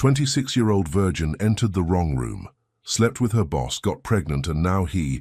26-year-old virgin entered the wrong room, slept with her boss, got pregnant, and now he...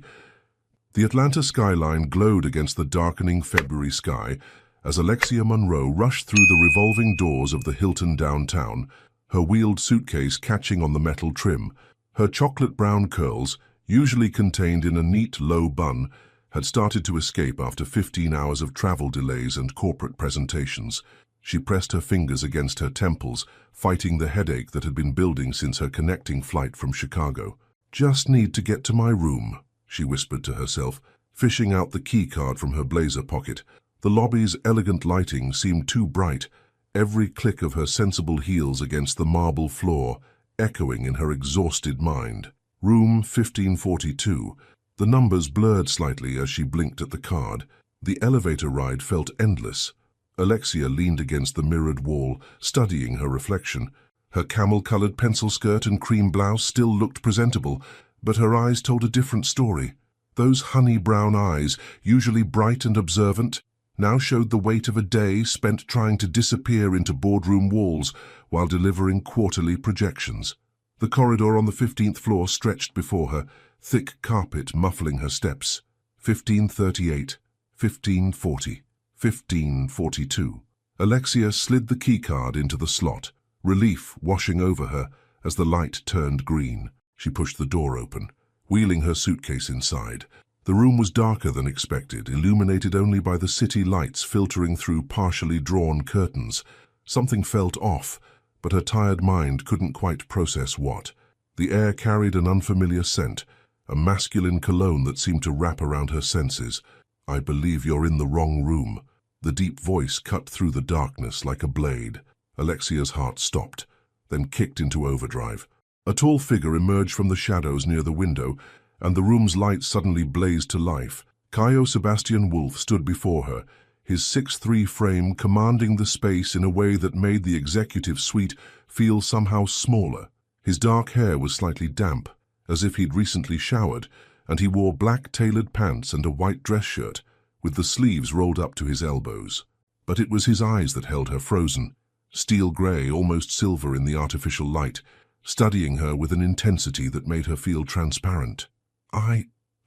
The Atlanta skyline glowed against the darkening February sky as Alexia Monroe rushed through the revolving doors of the Hilton downtown, her wheeled suitcase catching on the metal trim. Her chocolate-brown curls, usually contained in a neat, low bun, had started to escape after 15 hours of travel delays and corporate presentations. She pressed her fingers against her temples, fighting the headache that had been building since her connecting flight from Chicago. "Just need to get to my room," she whispered to herself, fishing out the key card from her blazer pocket. The lobby's elegant lighting seemed too bright, every click of her sensible heels against the marble floor echoing in her exhausted mind. Room 1542. The numbers blurred slightly as she blinked at the card. The elevator ride felt endless. Alexia leaned against the mirrored wall, studying her reflection. Her camel-colored pencil skirt and cream blouse still looked presentable, but her eyes told a different story. Those honey-brown eyes, usually bright and observant, now showed the weight of a day spent trying to disappear into boardroom walls while delivering quarterly projections. The corridor on the 15th floor stretched before her, thick carpet muffling her steps. 1538, 1540, 1542. Alexia slid the keycard into the slot, relief washing over her as the light turned green. She pushed the door open, wheeling her suitcase inside. The room was darker than expected, illuminated only by the city lights filtering through partially drawn curtains. Something felt off, but her tired mind couldn't quite process what. The air carried an unfamiliar scent, a masculine cologne that seemed to wrap around her senses. "I believe you're in the wrong room." The deep voice cut through the darkness like a blade. Alexia's heart stopped, then kicked into overdrive. A tall figure emerged from the shadows near the window, and the room's lights suddenly blazed to life. Caio Sebastian Wolf stood before her, his 6'3" frame commanding the space in a way that made the executive suite feel somehow smaller. His dark hair was slightly damp, as if he'd recently showered, and he wore black tailored pants and a white dress shirt, with the sleeves rolled up to his elbows. But it was his eyes that held her frozen, steel gray, almost silver in the artificial light, studying her with an intensity that made her feel transparent.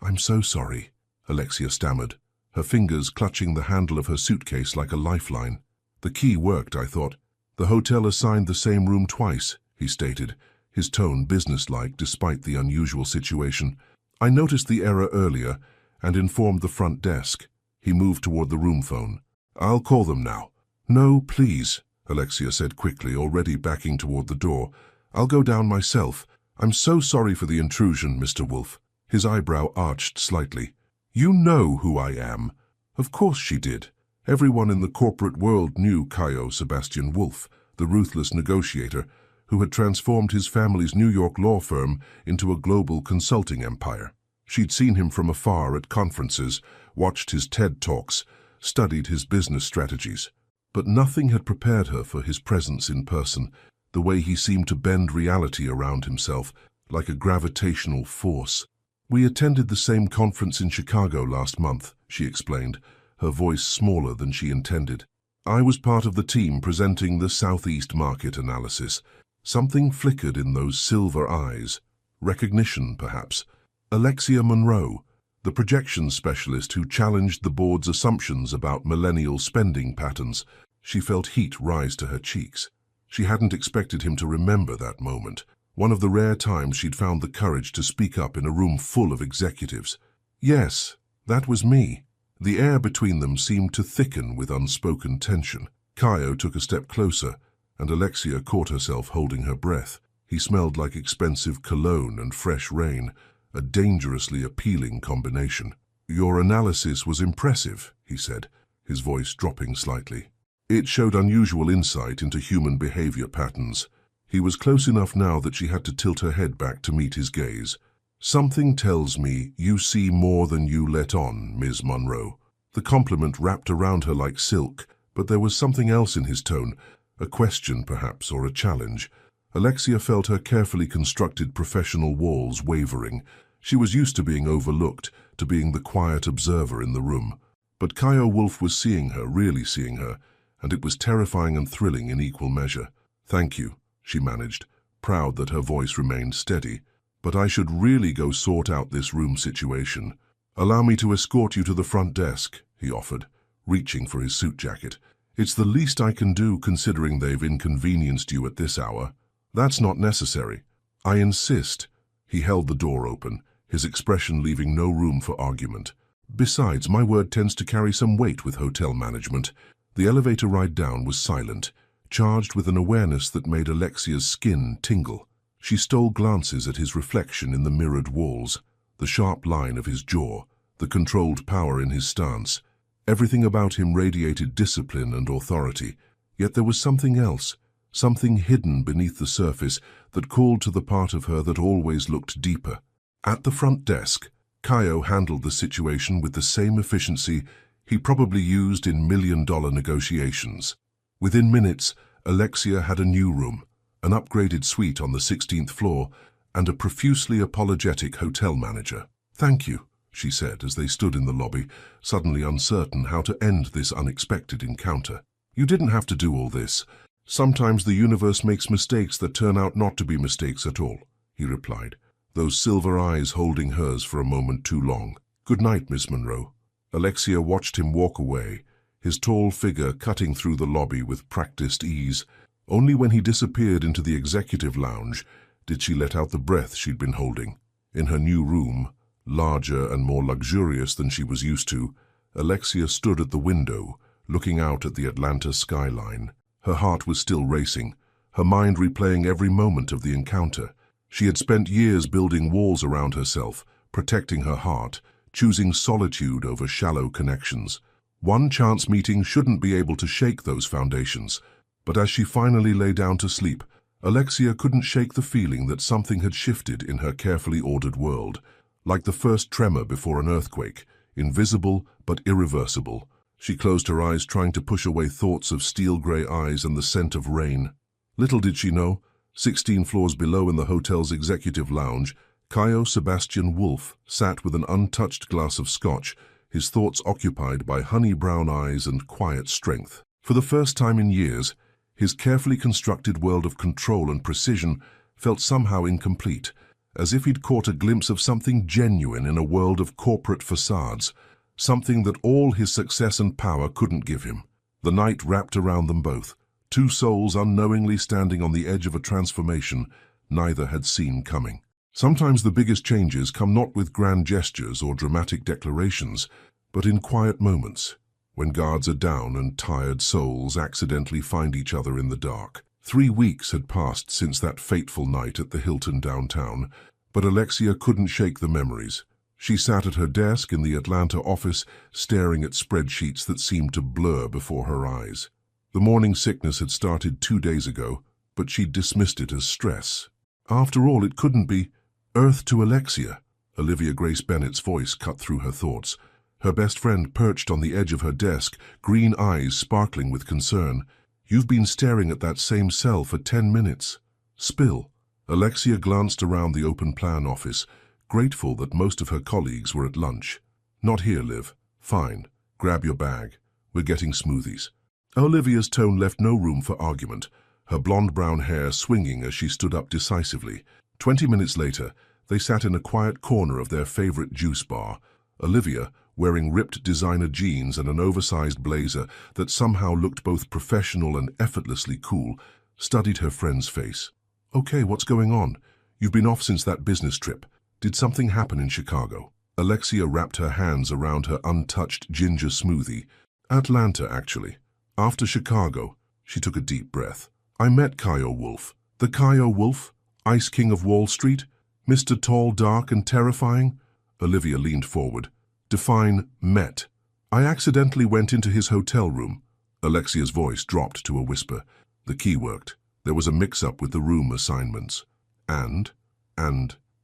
I'm so sorry," Alexia stammered, her fingers clutching the handle of her suitcase like a lifeline. "The key worked, I thought." "The hotel assigned the same room twice," he stated, his tone businesslike despite the unusual situation. "I noticed the error earlier and informed the front desk." He moved toward the room phone. "I'll call them now." "No, please," Alexia said quickly, already backing toward the door. "I'll go down myself. I'm so sorry for the intrusion, Mr. Wolf." His eyebrow arched slightly. "You know who I am." Of course she did. Everyone in the corporate world knew Caio Sebastian Wolf, the ruthless negotiator, who had transformed his family's New York law firm into a global consulting empire. She'd seen him from afar at conferences, watched his TED Talks, studied his business strategies. But nothing had prepared her for his presence in person, the way he seemed to bend reality around himself, like a gravitational force. "We attended the same conference in Chicago last month," she explained, her voice smaller than she intended. "I was part of the team presenting the Southeast market analysis." Something flickered in those silver eyes. Recognition, perhaps. Alexia Monroe, the projections specialist who challenged the board's assumptions about millennial spending patterns. She felt heat rise to her cheeks. She hadn't expected him to remember that moment, one of the rare times she'd found the courage to speak up in a room full of executives. "Yes, that was me." The air between them seemed to thicken with unspoken tension. Caio took a step closer, and Alexia caught herself holding her breath. He smelled like expensive cologne and fresh rain, a dangerously appealing combination. "Your analysis was impressive," he said, his voice dropping slightly. It showed unusual insight into human behavior patterns. He was close enough now that she had to tilt her head back to meet his gaze. "Something tells me you see more than you let on, Ms. Monroe." The compliment wrapped around her like silk, but there was something else in his tone, a question perhaps, or a challenge. Alexia felt her carefully constructed professional walls wavering. She was used to being overlooked, to being the quiet observer in the room. But Caio Wolf was seeing her, really seeing her, and it was terrifying and thrilling in equal measure. "Thank you," she managed, proud that her voice remained steady. "But I should really go sort out this room situation. Allow me to escort you to the front desk," he offered, reaching for his suit jacket. "It's the least I can do considering they've inconvenienced you at this hour." "That's not necessary. I insist." He held the door open, his expression leaving no room for argument. "Besides, my word tends to carry some weight with hotel management." The elevator ride down was silent, charged with an awareness that made Alexia's skin tingle. She stole glances at his reflection in the mirrored walls, the sharp line of his jaw, the controlled power in his stance. Everything about him radiated discipline and authority, yet there was something else, something hidden beneath the surface that called to the part of her that always looked deeper. At the front desk, Kaio handled the situation with the same efficiency he probably used in million-dollar negotiations. Within minutes, Alexia had a new room, an upgraded suite on the 16th floor, and a profusely apologetic hotel manager. "Thank you," she said as they stood in the lobby, suddenly uncertain how to end this unexpected encounter. "You didn't have to do all this. Sometimes the universe makes mistakes that turn out not to be mistakes at all," he replied, those silver eyes holding hers for a moment too long. "Good night, Miss Monroe." Alexia watched him walk away, his tall figure cutting through the lobby with practiced ease. Only when he disappeared into the executive lounge did she let out the breath she'd been holding. In her new room, larger and more luxurious than she was used to, Alexia stood at the window, looking out at the Atlanta skyline. Her heart was still racing, her mind replaying every moment of the encounter. She had spent years building walls around herself, protecting her heart, choosing solitude over shallow connections. One chance meeting shouldn't be able to shake those foundations. But as she finally lay down to sleep, Alexia couldn't shake the feeling that something had shifted in her carefully ordered world, like the first tremor before an earthquake, invisible but irreversible. She closed her eyes, trying to push away thoughts of steel-gray eyes and the scent of rain. Little did she know, 16 floors below in the hotel's executive lounge, Kaio Sebastian Wolf sat with an untouched glass of scotch, his thoughts occupied by honey-brown eyes and quiet strength. For the first time in years, his carefully constructed world of control and precision felt somehow incomplete, as if he'd caught a glimpse of something genuine in a world of corporate facades, something that all his success and power couldn't give him. The night wrapped around them both, two souls unknowingly standing on the edge of a transformation neither had seen coming. Sometimes the biggest changes come not with grand gestures or dramatic declarations, but in quiet moments, when guards are down and tired souls accidentally find each other in the dark. 3 weeks had passed since that fateful night at the Hilton downtown, but Alexia couldn't shake the memories. She sat at her desk in the Atlanta office, staring at spreadsheets that seemed to blur before her eyes. The morning sickness had started 2 days ago, but she'd dismissed it as stress. After all, it couldn't be. "Earth to Alexia," Olivia Grace Bennett's voice cut through her thoughts. Her best friend perched on the edge of her desk, green eyes sparkling with concern. "You've been staring at that same cell for 10 minutes. Spill." Alexia glanced around the open plan office, grateful that most of her colleagues were at lunch. "Not here, Liv. Fine. Grab your bag. We're getting smoothies." Olivia's tone left no room for argument, her blonde-brown hair swinging as she stood up decisively. 20 minutes later, they sat in a quiet corner of their favorite juice bar. Olivia, wearing ripped designer jeans and an oversized blazer that somehow looked both professional and effortlessly cool, studied her friend's face. "Okay, what's going on? You've been off since that business trip. Did something happen in Chicago?" Alexia wrapped her hands around her untouched ginger smoothie. "Atlanta, actually. After Chicago." She took a deep breath. "I met Kaio Wolf." "The Kaio Wolf? Ice King of Wall Street? Mr. Tall, Dark, and Terrifying?" Olivia leaned forward. "Define met." "I accidentally went into his hotel room." Alexia's voice dropped to a whisper. The key worked. There was a mix-up with the room assignments. And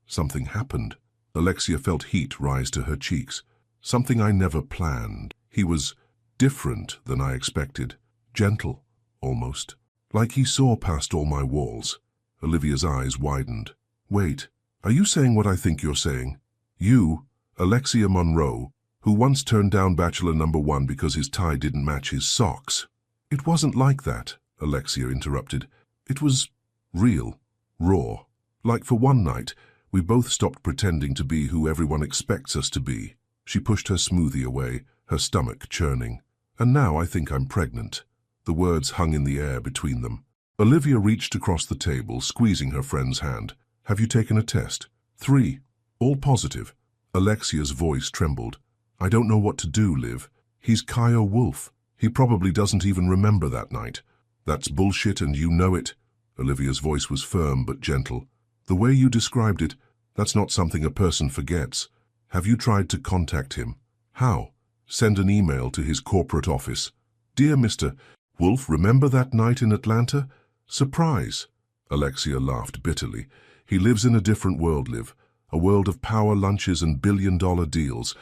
something happened. Alexia felt heat rise to her cheeks. "Something I never planned. He was different than I expected. Gentle, almost. Like he saw past all my walls." Olivia's eyes widened. "Wait, are you saying what I think you're saying? You, Alexia Monroe, who once turned down Bachelor #1 because his tie didn't match his socks?" "It wasn't like that," Alexia interrupted. "It was real. Raw. Like for one night, we both stopped pretending to be who everyone expects us to be. She pushed her smoothie away, her stomach churning. And now I think I'm pregnant. The words hung in the air between them. Olivia reached across the table, squeezing her friend's hand. Have you taken a test? 3. All positive. Alexia's voice trembled. I don't know what to do, Liv. He's Kyle Wolf. He probably doesn't even remember that night. That's bullshit and you know it. Olivia's voice was firm but gentle. The way you described it, that's not something a person forgets. Have you tried to contact him? How? Send an email to his corporate office. Dear Mr. Wolf, remember that night in Atlanta? Surprise. Alexia laughed bitterly. He lives in a different world, Liv. A world of power lunches and billion-dollar deals.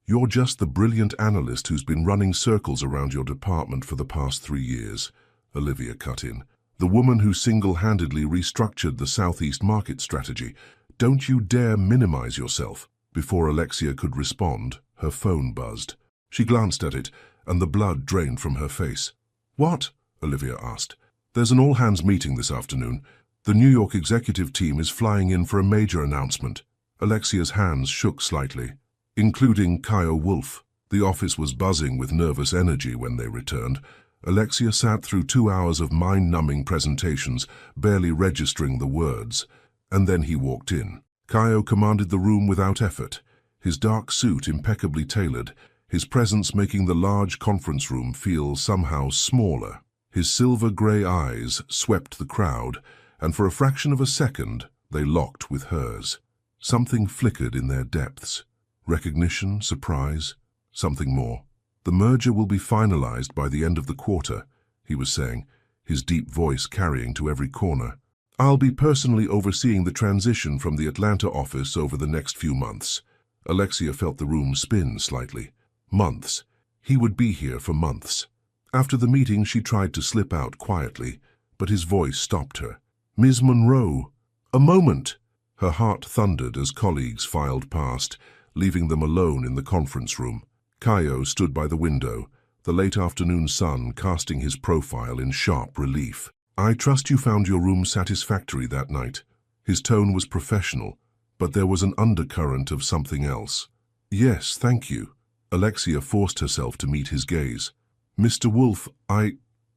You're just the brilliant analyst who's been running circles around your department for the past 3 years. Olivia cut in. The woman who single-handedly restructured the Southeast market strategy. Don't you dare minimize yourself. Before Alexia could respond, her phone buzzed. She glanced at it, and the blood drained from her face. What? Olivia asked. There's an all-hands meeting this afternoon. The New York executive team is flying in for a major announcement. Alexia's hands shook slightly. Including Kyle Wolf. The office was buzzing with nervous energy when they returned. Alexia sat through 2 hours of mind-numbing presentations, barely registering the words. And then he walked in. Kyle commanded the room without effort, his dark suit impeccably tailored, his presence making the large conference room feel somehow smaller. His silver-grey eyes swept the crowd, and for a fraction of a second they locked with hers. Something flickered in their depths. Recognition, surprise, something more. The merger will be finalized by the end of the quarter, he was saying, his deep voice carrying to every corner. I'll be personally overseeing the transition from the Atlanta office over the next few months. Alexia felt the room spin slightly. Months. He would be here for months. After the meeting, she tried to slip out quietly, but his voice stopped her. Ms. Monroe. A moment. Her heart thundered as colleagues filed past, leaving them alone in the conference room. Kaio stood by the window, the late afternoon sun casting his profile in sharp relief. I trust you found your room satisfactory that night. His tone was professional, but there was an undercurrent of something else. Yes, thank you. Alexia forced herself to meet his gaze. Mr. Wolf,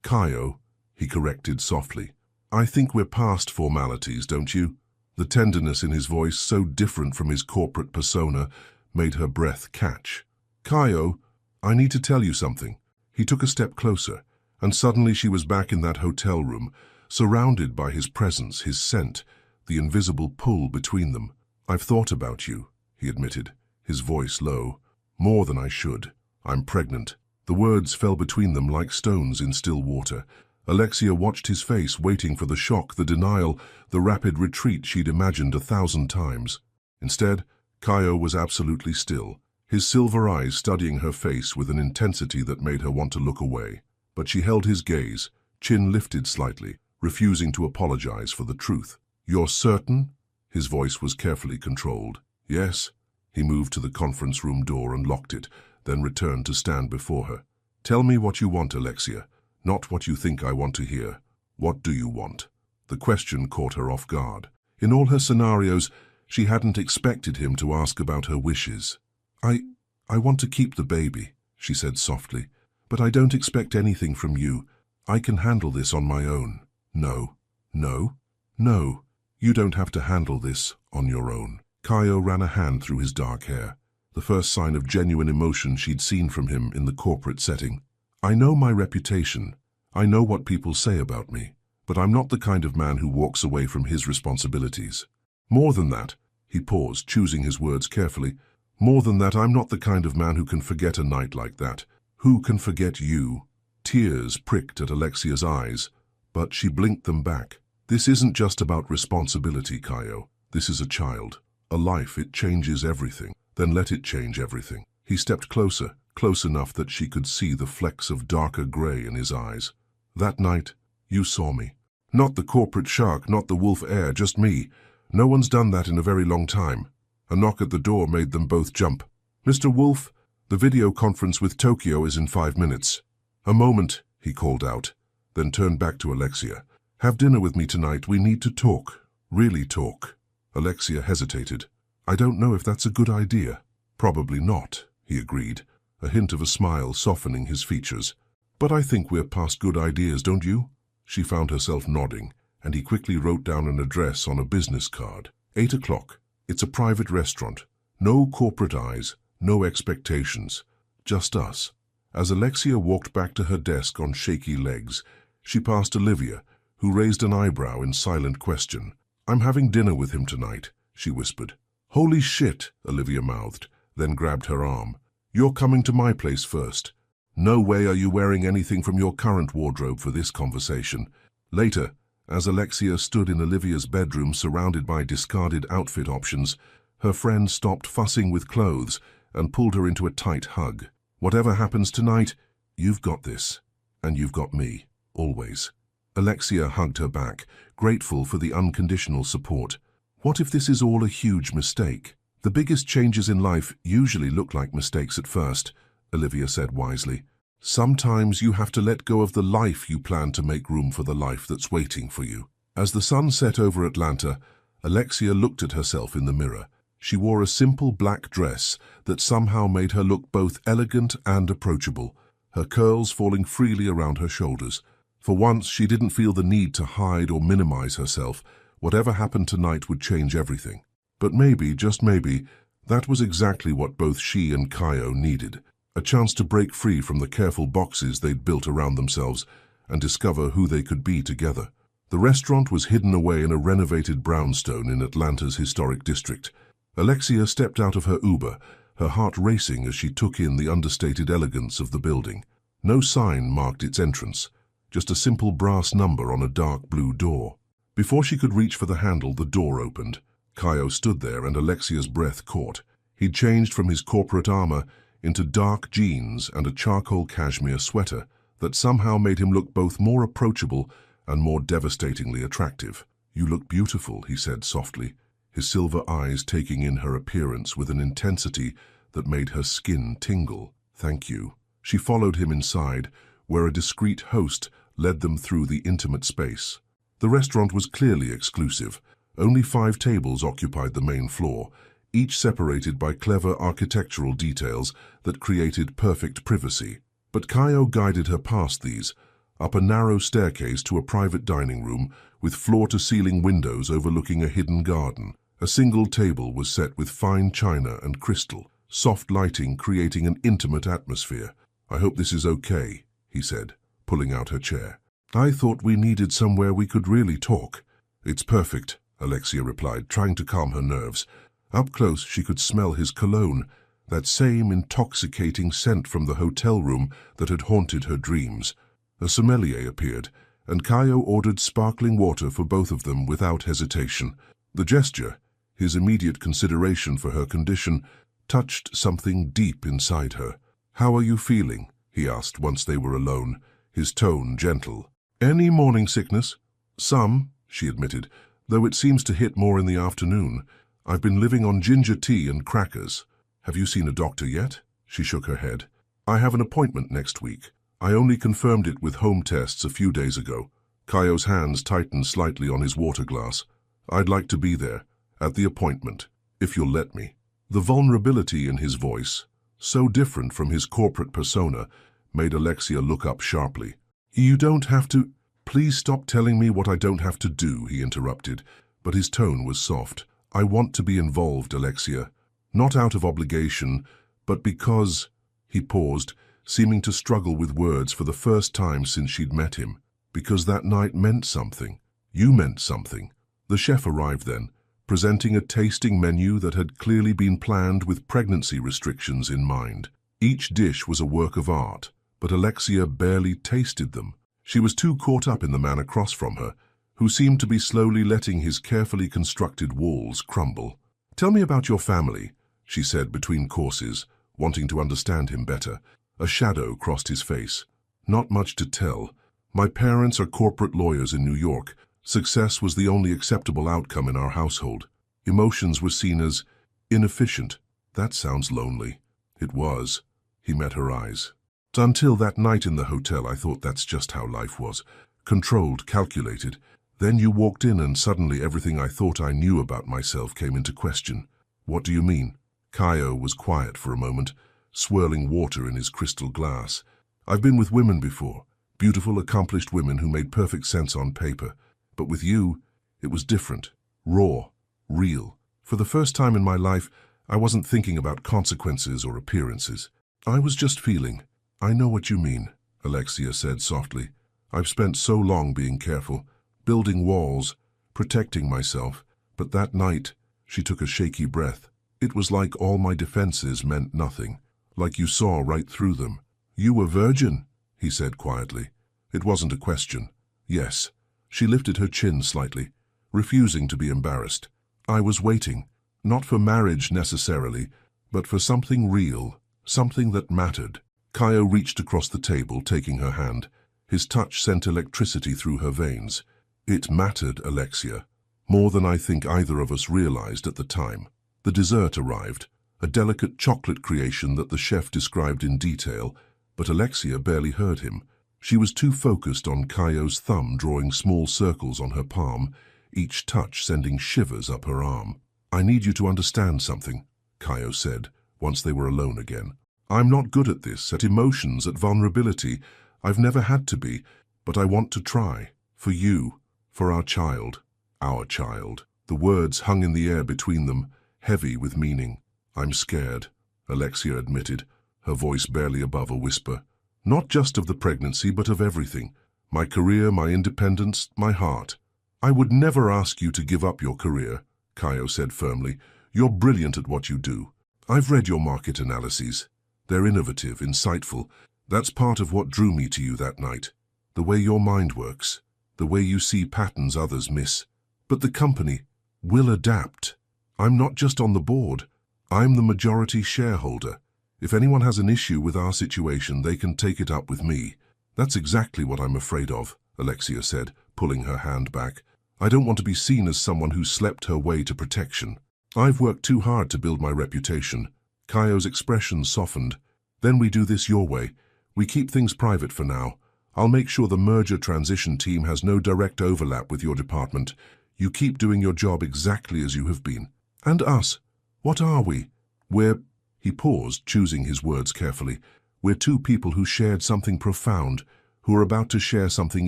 Kaio, he corrected softly. I think we're past formalities, don't you? The tenderness in his voice, so different from his corporate persona, made her breath catch. Kaio, I need to tell you something. He took a step closer, and suddenly she was back in that hotel room, surrounded by his presence, his scent, the invisible pull between them. I've thought about you, he admitted, his voice low. More than I should. I'm pregnant. The words fell between them like stones in still water. Alexia watched his face, waiting for the shock, the denial, the rapid retreat she'd imagined 1,000 times. Instead, Kaio was absolutely still, his silver eyes studying her face with an intensity that made her want to look away. But she held his gaze, chin lifted slightly, refusing to apologize for the truth. You're certain? His voice was carefully controlled. Yes. He moved to the conference room door and locked it, then returned to stand before her. Tell me what you want, Alexia. Not what you think I want to hear. What do you want? The question caught her off guard. In all her scenarios, she hadn't expected him to ask about her wishes. I want to keep the baby, she said softly. But I don't expect anything from you. I can handle this on my own. No. No? No. You don't have to handle this on your own. Kaio ran a hand through his dark hair, the first sign of genuine emotion she'd seen from him in the corporate setting. I know my reputation. I know what people say about me. But I'm not the kind of man who walks away from his responsibilities. More than that, he paused, choosing his words carefully. More than that, I'm not the kind of man who can forget a night like that. Who can forget you? Tears pricked at Alexia's eyes, but she blinked them back. This isn't just about responsibility, Kaio. This is a child. A life, it changes everything. Then let it change everything. He stepped closer, close enough that she could see the flecks of darker gray in his eyes. That night, you saw me. Not the corporate shark, not the wolf heir, just me. No one's done that in a very long time. A knock at the door made them both jump. Mr. Wolf, the video conference with Tokyo is in 5 minutes. A moment, he called out, then turned back to Alexia. Have dinner with me tonight. We need to talk. Really talk. Alexia hesitated. I don't know if that's a good idea. Probably not, he agreed, a hint of a smile softening his features. But I think we're past good ideas, don't you? She found herself nodding, and he quickly wrote down an address on a business card. 8 o'clock. It's a private restaurant. No corporate eyes, no expectations. Just us. As Alexia walked back to her desk on shaky legs, she passed Olivia, who raised an eyebrow in silent question. I'm having dinner with him tonight, she whispered. Holy shit, Olivia mouthed, then grabbed her arm. You're coming to my place first. No way are you wearing anything from your current wardrobe for this conversation. Later, as Alexia stood in Olivia's bedroom surrounded by discarded outfit options, her friend stopped fussing with clothes and pulled her into a tight hug. Whatever happens tonight, you've got this. And you've got me, always. Alexia hugged her back, grateful for the unconditional support. What if this is all a huge mistake? The biggest changes in life usually look like mistakes at first, Olivia said wisely. Sometimes you have to let go of the life you plan to make room for the life that's waiting for you. As the sun set over Atlanta, Alexia looked at herself in the mirror. She wore a simple black dress that somehow made her look both elegant and approachable, her curls falling freely around her shoulders. For once, she didn't feel the need to hide or minimize herself. Whatever happened tonight would change everything. But maybe, just maybe, that was exactly what both she and Kaio needed. A chance to break free from the careful boxes they'd built around themselves and discover who they could be together. The restaurant was hidden away in a renovated brownstone in Atlanta's historic district. Alexia stepped out of her Uber, her heart racing as she took in the understated elegance of the building. No sign marked its entrance, just a simple brass number on a dark blue door. Before she could reach for the handle, the door opened. Kaio stood there and Alexia's breath caught. He'd changed from his corporate armor into dark jeans and a charcoal cashmere sweater that somehow made him look both more approachable and more devastatingly attractive. You look beautiful, he said softly, his silver eyes taking in her appearance with an intensity that made her skin tingle. Thank you. She followed him inside, where a discreet host led them through the intimate space. The restaurant was clearly exclusive. Only 5 tables occupied the main floor, each separated by clever architectural details that created perfect privacy. But Kaio guided her past these, up a narrow staircase to a private dining room with floor-to-ceiling windows overlooking a hidden garden. A single table was set with fine china and crystal, soft lighting creating an intimate atmosphere. I hope this is okay, he said, pulling out her chair. I thought we needed somewhere we could really talk. It's perfect, Alexia replied, trying to calm her nerves. Up close, she could smell his cologne, that same intoxicating scent from the hotel room that had haunted her dreams. A sommelier appeared, and Kaio ordered sparkling water for both of them without hesitation. The gesture, his immediate consideration for her condition, touched something deep inside her. How are you feeling? He asked once they were alone, his tone gentle. Any morning sickness? Some, she admitted, though it seems to hit more in the afternoon. I've been living on ginger tea and crackers. Have you seen a doctor yet? She shook her head. I have an appointment next week. I only confirmed it with home tests a few days ago. Kaio's hands tightened slightly on his water glass. I'd like to be there, at the appointment, if you'll let me. The vulnerability in his voice, so different from his corporate persona, made Alexia look up sharply. You don't have to... Please stop telling me what I don't have to do, he interrupted, but his tone was soft. I want to be involved, Alexia. Not out of obligation, but because... He paused, seeming to struggle with words for the first time since she'd met him. Because that night meant something. You meant something. The chef arrived then, presenting a tasting menu that had clearly been planned with pregnancy restrictions in mind. Each dish was a work of art, but Alexia barely tasted them. She was too caught up in the man across from her, who seemed to be slowly letting his carefully constructed walls crumble. Tell me about your family, she said between courses, wanting to understand him better. A shadow crossed his face. Not much to tell. My parents are corporate lawyers in New York. Success was the only acceptable outcome in our household. Emotions were seen as inefficient. That sounds lonely. It was. He met her eyes. Until that night in the hotel, I thought that's just how life was. Controlled, calculated. Then you walked in and suddenly everything I thought I knew about myself came into question. What do you mean? Kaio was quiet for a moment, swirling water in his crystal glass. I've been with women before, beautiful, accomplished women who made perfect sense on paper. But with you, it was different, raw, real. For the first time in my life, I wasn't thinking about consequences or appearances. I was just feeling. I know what you mean, Alexia said softly. I've spent so long being careful, building walls, protecting myself. But that night, she took a shaky breath. It was like all my defenses meant nothing, like you saw right through them. You were virgin, he said quietly. It wasn't a question. Yes. She lifted her chin slightly, refusing to be embarrassed. I was waiting, not for marriage necessarily, but for something real, something that mattered. Kaio reached across the table, taking her hand. His touch sent electricity through her veins. It mattered, Alexia, more than I think either of us realized at the time. The dessert arrived, a delicate chocolate creation that the chef described in detail, but Alexia barely heard him. She was too focused on Kaio's thumb drawing small circles on her palm, each touch sending shivers up her arm. I need you to understand something, Kaio said, once they were alone again. I'm not good at this, at emotions, at vulnerability. I've never had to be, but I want to try. For you, for our child. Our child. The words hung in the air between them, heavy with meaning. I'm scared, Alexia admitted, her voice barely above a whisper. Not just of the pregnancy, but of everything. My career, my independence, my heart. I would never ask you to give up your career, Kaio said firmly. You're brilliant at what you do. I've read your market analyses. They're innovative, insightful. That's part of what drew me to you that night. The way your mind works, the way you see patterns others miss. But the company will adapt. I'm not just on the board. I'm the majority shareholder. If anyone has an issue with our situation, they can take it up with me. That's exactly what I'm afraid of, Alexia said, pulling her hand back. I don't want to be seen as someone who slept her way to protection. I've worked too hard to build my reputation. Kaio's expression softened. Then we do this your way. We keep things private for now. I'll make sure the merger transition team has no direct overlap with your department. You keep doing your job exactly as you have been. And us? What are we? We're... He paused, choosing his words carefully. We're two people who shared something profound, who are about to share something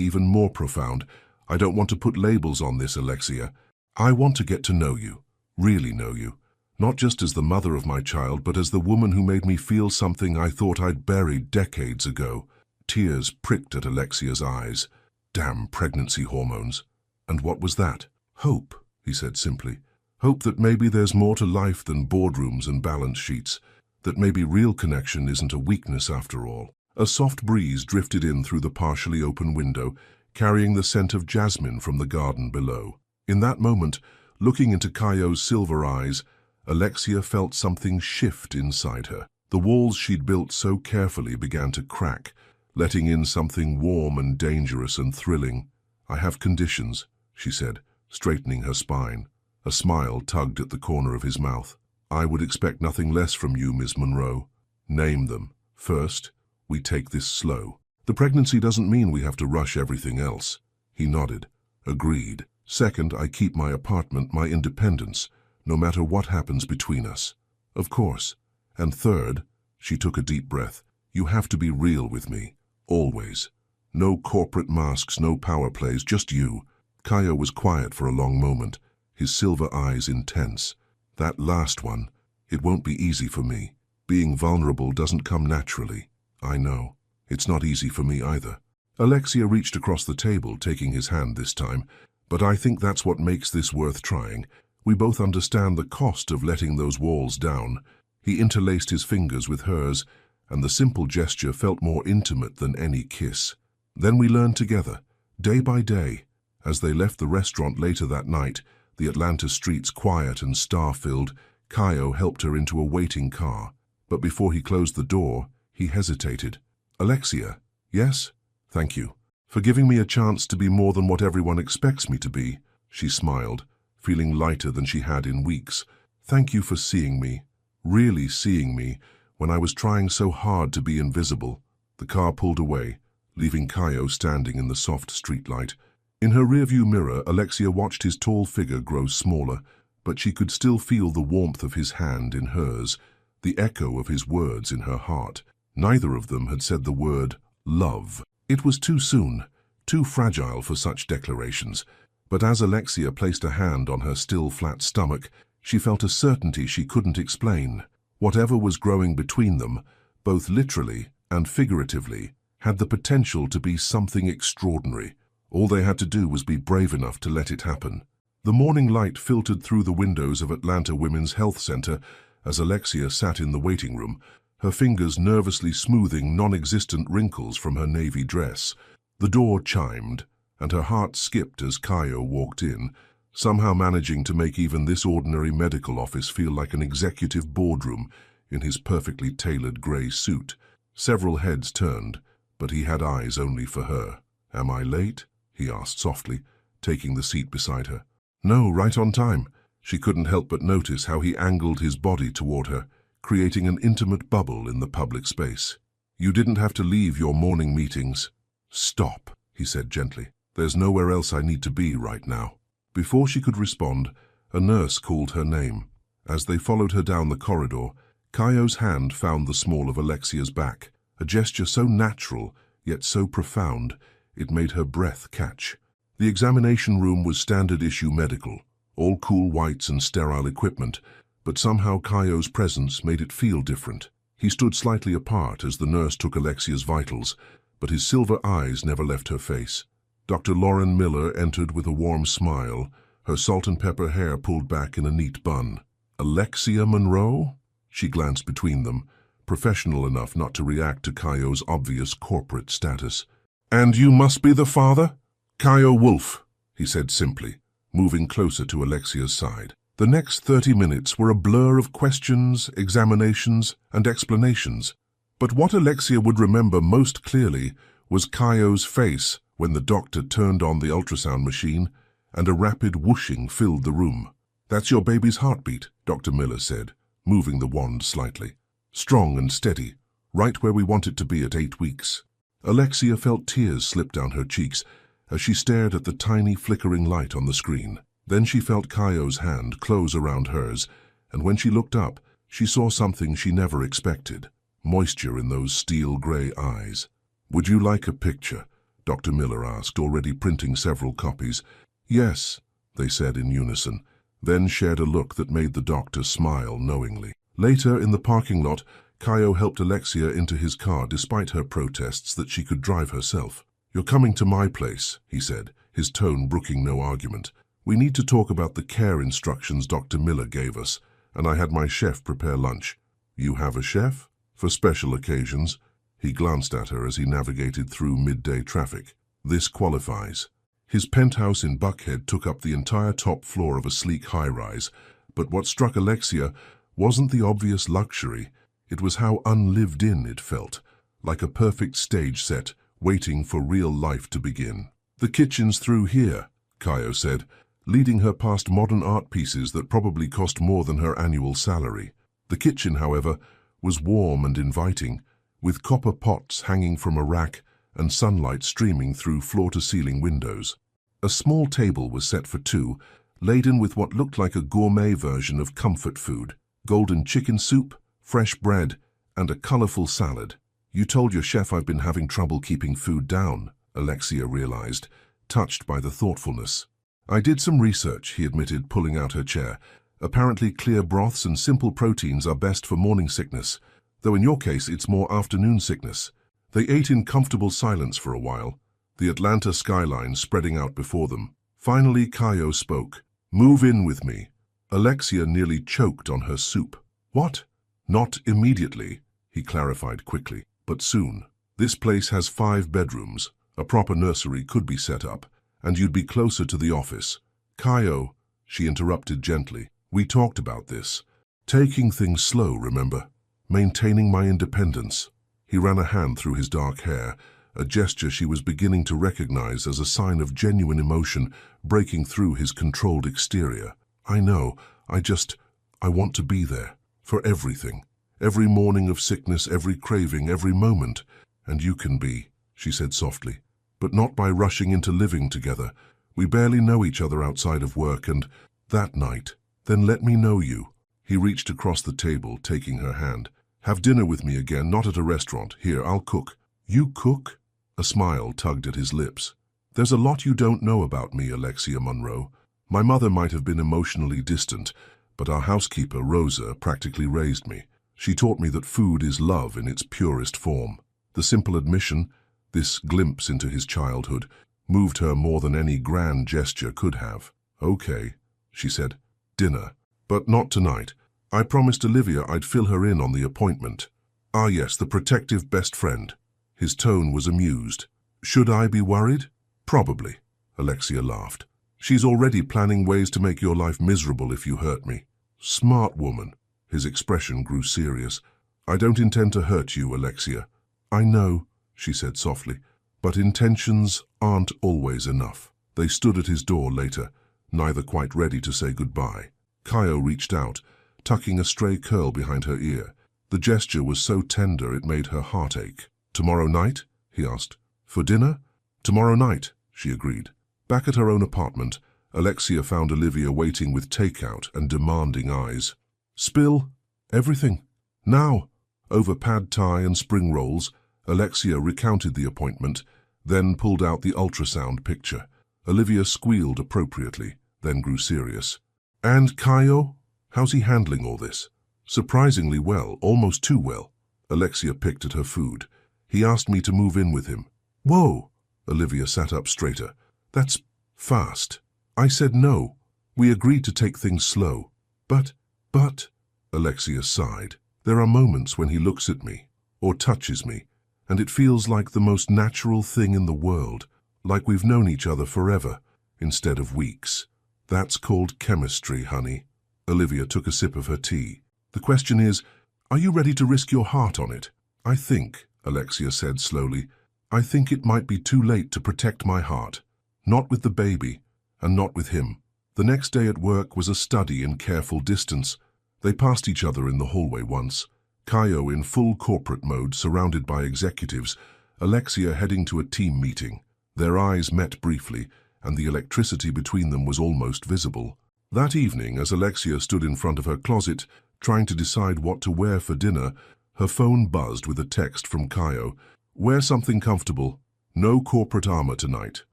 even more profound. I don't want to put labels on this, Alexia. I want to get to know you, really know you. Not just as the mother of my child, but as the woman who made me feel something I thought I'd buried decades ago. Tears pricked at Alexia's eyes. Damn pregnancy hormones. And what was that? Hope, he said simply. Hope that maybe there's more to life than boardrooms and balance sheets, that maybe real connection isn't a weakness after all. A soft breeze drifted in through the partially open window, carrying the scent of jasmine from the garden below. In that moment, looking into Kaio's silver eyes, Alexia felt something shift inside her. The walls she'd built so carefully began to crack, letting in something warm and dangerous and thrilling. I have conditions, she said, straightening her spine. A smile tugged at the corner of his mouth. I would expect nothing less from you, Miss Monroe. Name them. First, we take this slow. The pregnancy doesn't mean we have to rush everything else. He nodded. Agreed. Second, I keep my apartment, my independence, no matter what happens between us. Of course. And third, she took a deep breath, you have to be real with me. Always. No corporate masks, no power plays, just you. Kaio was quiet for a long moment, his silver eyes intense. That last one, it won't be easy for me. Being vulnerable doesn't come naturally. I know. It's not easy for me either. Alexia reached across the table, taking his hand this time. But I think that's what makes this worth trying. We both understand the cost of letting those walls down. He interlaced his fingers with hers, and the simple gesture felt more intimate than any kiss. Then we learned together, day by day. As they left the restaurant later that night, the Atlanta streets quiet and star-filled, Kaio helped her into a waiting car. But before he closed the door, he hesitated. Alexia, yes? Thank you. For giving me a chance to be more than what everyone expects me to be, she smiled, feeling lighter than she had in weeks. Thank you for seeing me, really seeing me, when I was trying so hard to be invisible. The car pulled away, leaving Kaio standing in the soft streetlight, In her rearview mirror, Alexia watched his tall figure grow smaller, but she could still feel the warmth of his hand in hers, the echo of his words in her heart. Neither of them had said the word love. It was too soon, too fragile for such declarations, but as Alexia placed a hand on her still flat stomach, she felt a certainty she couldn't explain. Whatever was growing between them, both literally and figuratively, had the potential to be something extraordinary. All they had to do was be brave enough to let it happen. The morning light filtered through the windows of Atlanta Women's Health Center as Alexia sat in the waiting room, her fingers nervously smoothing non-existent wrinkles from her navy dress. The door chimed, and her heart skipped as Kaio walked in, somehow managing to make even this ordinary medical office feel like an executive boardroom in his perfectly tailored grey suit. Several heads turned, but he had eyes only for her. "Am I late?" he asked softly, taking the seat beside her. "No, right on time." She couldn't help but notice how he angled his body toward her, creating an intimate bubble in the public space. "You didn't have to leave your morning meetings." "Stop," he said gently. "There's nowhere else I need to be right now." Before she could respond, a nurse called her name. As they followed her down the corridor, Kaio's hand found the small of Alexia's back, a gesture so natural, yet so profound, it made her breath catch. The examination room was standard-issue medical, all cool whites and sterile equipment, but somehow Kaio's presence made it feel different. He stood slightly apart as the nurse took Alexia's vitals, but his silver eyes never left her face. Dr. Lauren Miller entered with a warm smile, her salt-and-pepper hair pulled back in a neat bun. "Alexia Monroe?" She glanced between them, professional enough not to react to Kaio's obvious corporate status. "And you must be the father?" "Kaio Wolf," he said simply, moving closer to Alexia's side. The next 30 minutes were a blur of questions, examinations, and explanations. But what Alexia would remember most clearly was Kaio's face when the doctor turned on the ultrasound machine and a rapid whooshing filled the room. "That's your baby's heartbeat," Dr. Miller said, moving the wand slightly. "Strong and steady, right where we want it to be at 8 weeks. Alexia felt tears slip down her cheeks as she stared at the tiny flickering light on the screen. Then she felt Kaio's hand close around hers, and when she looked up, she saw something she never expected: moisture in those steel-gray eyes. "Would you like a picture?" Dr. Miller asked, already printing several copies. "Yes," they said in unison, then shared a look that made the doctor smile knowingly. Later, in the parking lot, Kaio helped Alexia into his car despite her protests that she could drive herself. "You're coming to my place," he said, his tone brooking no argument. "We need to talk about the care instructions Dr. Miller gave us, and I had my chef prepare lunch." "You have a chef? For special occasions?" He glanced at her as he navigated through midday traffic. "This qualifies." His penthouse in Buckhead took up the entire top floor of a sleek high-rise, but what struck Alexia wasn't the obvious luxury. It was how unlived-in it felt, like a perfect stage set, waiting for real life to begin. "The kitchen's through here," Kaio said, leading her past modern art pieces that probably cost more than her annual salary. The kitchen, however, was warm and inviting, with copper pots hanging from a rack and sunlight streaming through floor-to-ceiling windows. A small table was set for two, laden with what looked like a gourmet version of comfort food: golden chicken soup, fresh bread, and a colorful salad. "You told your chef I've been having trouble keeping food down," Alexia realized, touched by the thoughtfulness. "I did some research," he admitted, pulling out her chair. "Apparently clear broths and simple proteins are best for morning sickness, though in your case it's more afternoon sickness." They ate in comfortable silence for a while, the Atlanta skyline spreading out before them. Finally, Kaio spoke. "Move in with me." Alexia nearly choked on her soup. "What?" "Not immediately," he clarified quickly, "but soon. This place has 5 bedrooms. A proper nursery could be set up, and you'd be closer to the office." "Kaio," she interrupted gently, "we talked about this. Taking things slow, remember? Maintaining my independence." He ran a hand through his dark hair, a gesture she was beginning to recognize as a sign of genuine emotion breaking through his controlled exterior. "I know, I want to be there, for everything. Every morning of sickness, every craving, every moment. And you can be," she said softly. but not by rushing into living together. We barely know each other outside of work, and that night, then let me know you. He reached across the table, taking her hand. Have dinner with me again, not at a restaurant. Here, I'll cook. You cook? A smile tugged at his lips. There's a lot you don't know about me, Alexia Monroe. My mother might have been emotionally distant, but our housekeeper, Rosa, practically raised me. She taught me that food is love in its purest form. The simple admission, this glimpse into his childhood, moved her more than any grand gesture could have. Okay, she said. Dinner. But not tonight. I promised Olivia I'd fill her in on the appointment. Ah yes, the protective best friend. His tone was amused. Should I be worried? Probably, Alexia laughed. She's already planning ways to make your life miserable if you hurt me. Smart woman. His expression grew serious. I don't intend to hurt you, Alexia. I know, she said softly, but intentions aren't always enough. They stood at his door later, neither quite ready to say goodbye. Kaio reached out, tucking a stray curl behind her ear. The gesture was so tender it made her heart ache. Tomorrow night? He asked. For dinner? Tomorrow night, she agreed. Back at her own apartment, Alexia found Olivia waiting with takeout and demanding eyes. Spill? Everything. Now. Over pad thai and spring rolls, Alexia recounted the appointment, then pulled out the ultrasound picture. Olivia squealed appropriately, then grew serious. And Kaio? How's he handling all this? Surprisingly well, almost too well. Alexia picked at her food. He asked me to move in with him. Whoa! Olivia sat up straighter. That's fast. I said no. We agreed to take things slow. But, Alexia sighed. There are moments when he looks at me, or touches me, and it feels like the most natural thing in the world, like we've known each other forever, instead of weeks. That's called chemistry, honey. Olivia took a sip of her tea. The question is, are you ready to risk your heart on it? I think, Alexia said slowly, I think it might be too late to protect my heart. Not with the baby, and not with him. The next day at work was a study in careful distance. They passed each other in the hallway once. Kaio in full corporate mode, surrounded by executives, Alexia heading to a team meeting. Their eyes met briefly, and the electricity between them was almost visible. That evening, as Alexia stood in front of her closet, trying to decide what to wear for dinner, her phone buzzed with a text from Kaio. Wear something comfortable. No corporate armor tonight.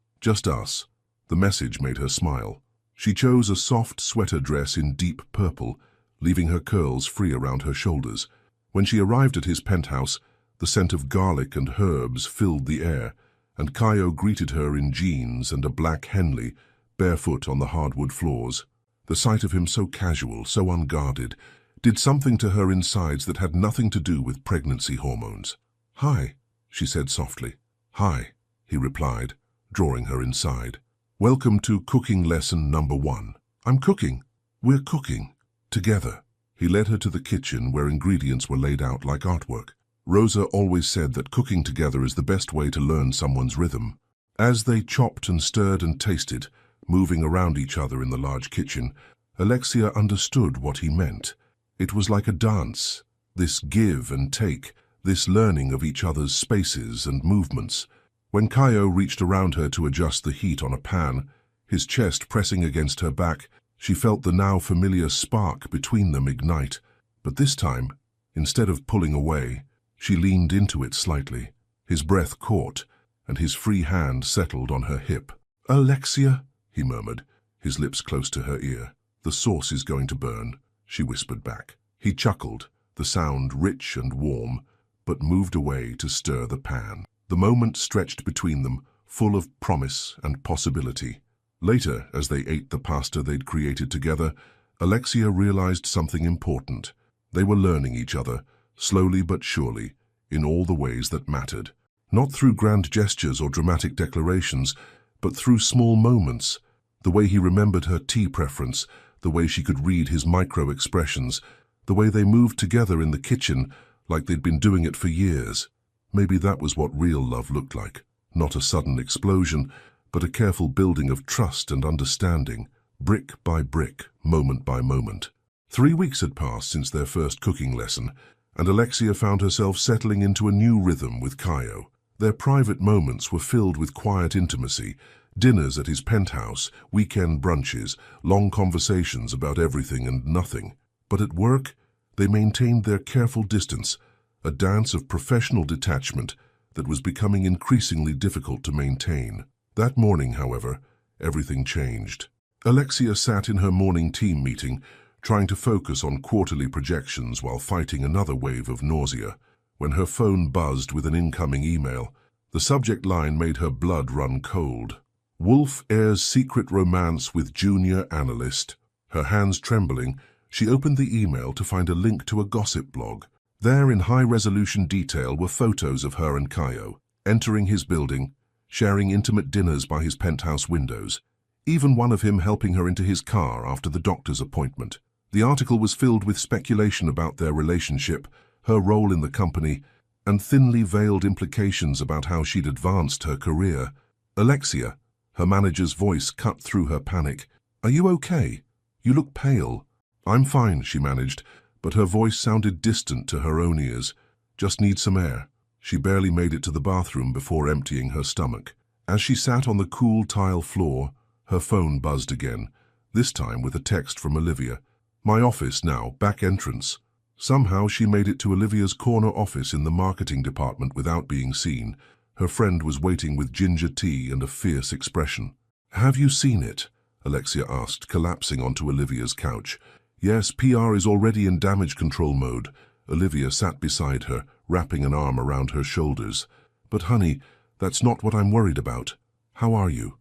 Just us. The message made her smile. She chose a soft sweater dress in deep purple, leaving her curls free around her shoulders. When she arrived at his penthouse, the scent of garlic and herbs filled the air, and Kaio greeted her in jeans and a black Henley, barefoot on the hardwood floors. The sight of him so casual, so unguarded, did something to her insides that had nothing to do with pregnancy hormones. Hi, she said softly. Hi, he replied, drawing her inside. Welcome to cooking lesson number 1. I'm cooking. We're cooking. Together. He led her to the kitchen where ingredients were laid out like artwork. Rosa always said that cooking together is the best way to learn someone's rhythm. As they chopped and stirred and tasted, moving around each other in the large kitchen, Alexia understood what he meant. It was like a dance, this give and take, this learning of each other's spaces and movements. When Kaio reached around her to adjust the heat on a pan, his chest pressing against her back, she felt the now familiar spark between them ignite. But this time, instead of pulling away, she leaned into it slightly. His breath caught, and his free hand settled on her hip. Alexia, he murmured, his lips close to her ear. The sauce is going to burn, she whispered back. He chuckled, the sound rich and warm, but moved away to stir the pan. The moment stretched between them, full of promise and possibility. Later, as they ate the pasta they'd created together, Alexia realized something important. They were learning each other, slowly but surely, in all the ways that mattered. Not through grand gestures or dramatic declarations, but through small moments. The way he remembered her tea preference, the way she could read his micro-expressions, the way they moved together in the kitchen like they'd been doing it for years. Maybe that was what real love looked like. Not a sudden explosion, but a careful building of trust and understanding, brick by brick, moment by moment. 3 weeks had passed since their first cooking lesson, and Alexia found herself settling into a new rhythm with Kaio. Their private moments were filled with quiet intimacy, dinners at his penthouse, weekend brunches, long conversations about everything and nothing. But at work, they maintained their careful distance, a dance of professional detachment that was becoming increasingly difficult to maintain. That morning, however, everything changed. Alexia sat in her morning team meeting, trying to focus on quarterly projections while fighting another wave of nausea, when her phone buzzed with an incoming email. The subject line made her blood run cold. Wolf airs secret romance with junior analyst. Her hands trembling, she opened the email to find a link to a gossip blog. There, in high-resolution detail, were photos of her and Kaio, entering his building, sharing intimate dinners by his penthouse windows, even one of him helping her into his car after the doctor's appointment. The article was filled with speculation about their relationship, her role in the company, and thinly veiled implications about how she'd advanced her career. Alexia, her manager's voice cut through her panic. "Are you okay? You look pale." "I'm fine," she managed, but her voice sounded distant to her own ears. "Just need some air." She barely made it to the bathroom before emptying her stomach. As she sat on the cool tile floor, her phone buzzed again, this time with a text from Olivia. "My office now, back entrance." Somehow she made it to Olivia's corner office in the marketing department without being seen. Her friend was waiting with ginger tea and a fierce expression. "Have you seen it?" Alexia asked, collapsing onto Olivia's couch. "Yes, PR is already in damage control mode." Olivia sat beside her, wrapping an arm around her shoulders. "But honey, that's not what I'm worried about. How are you?"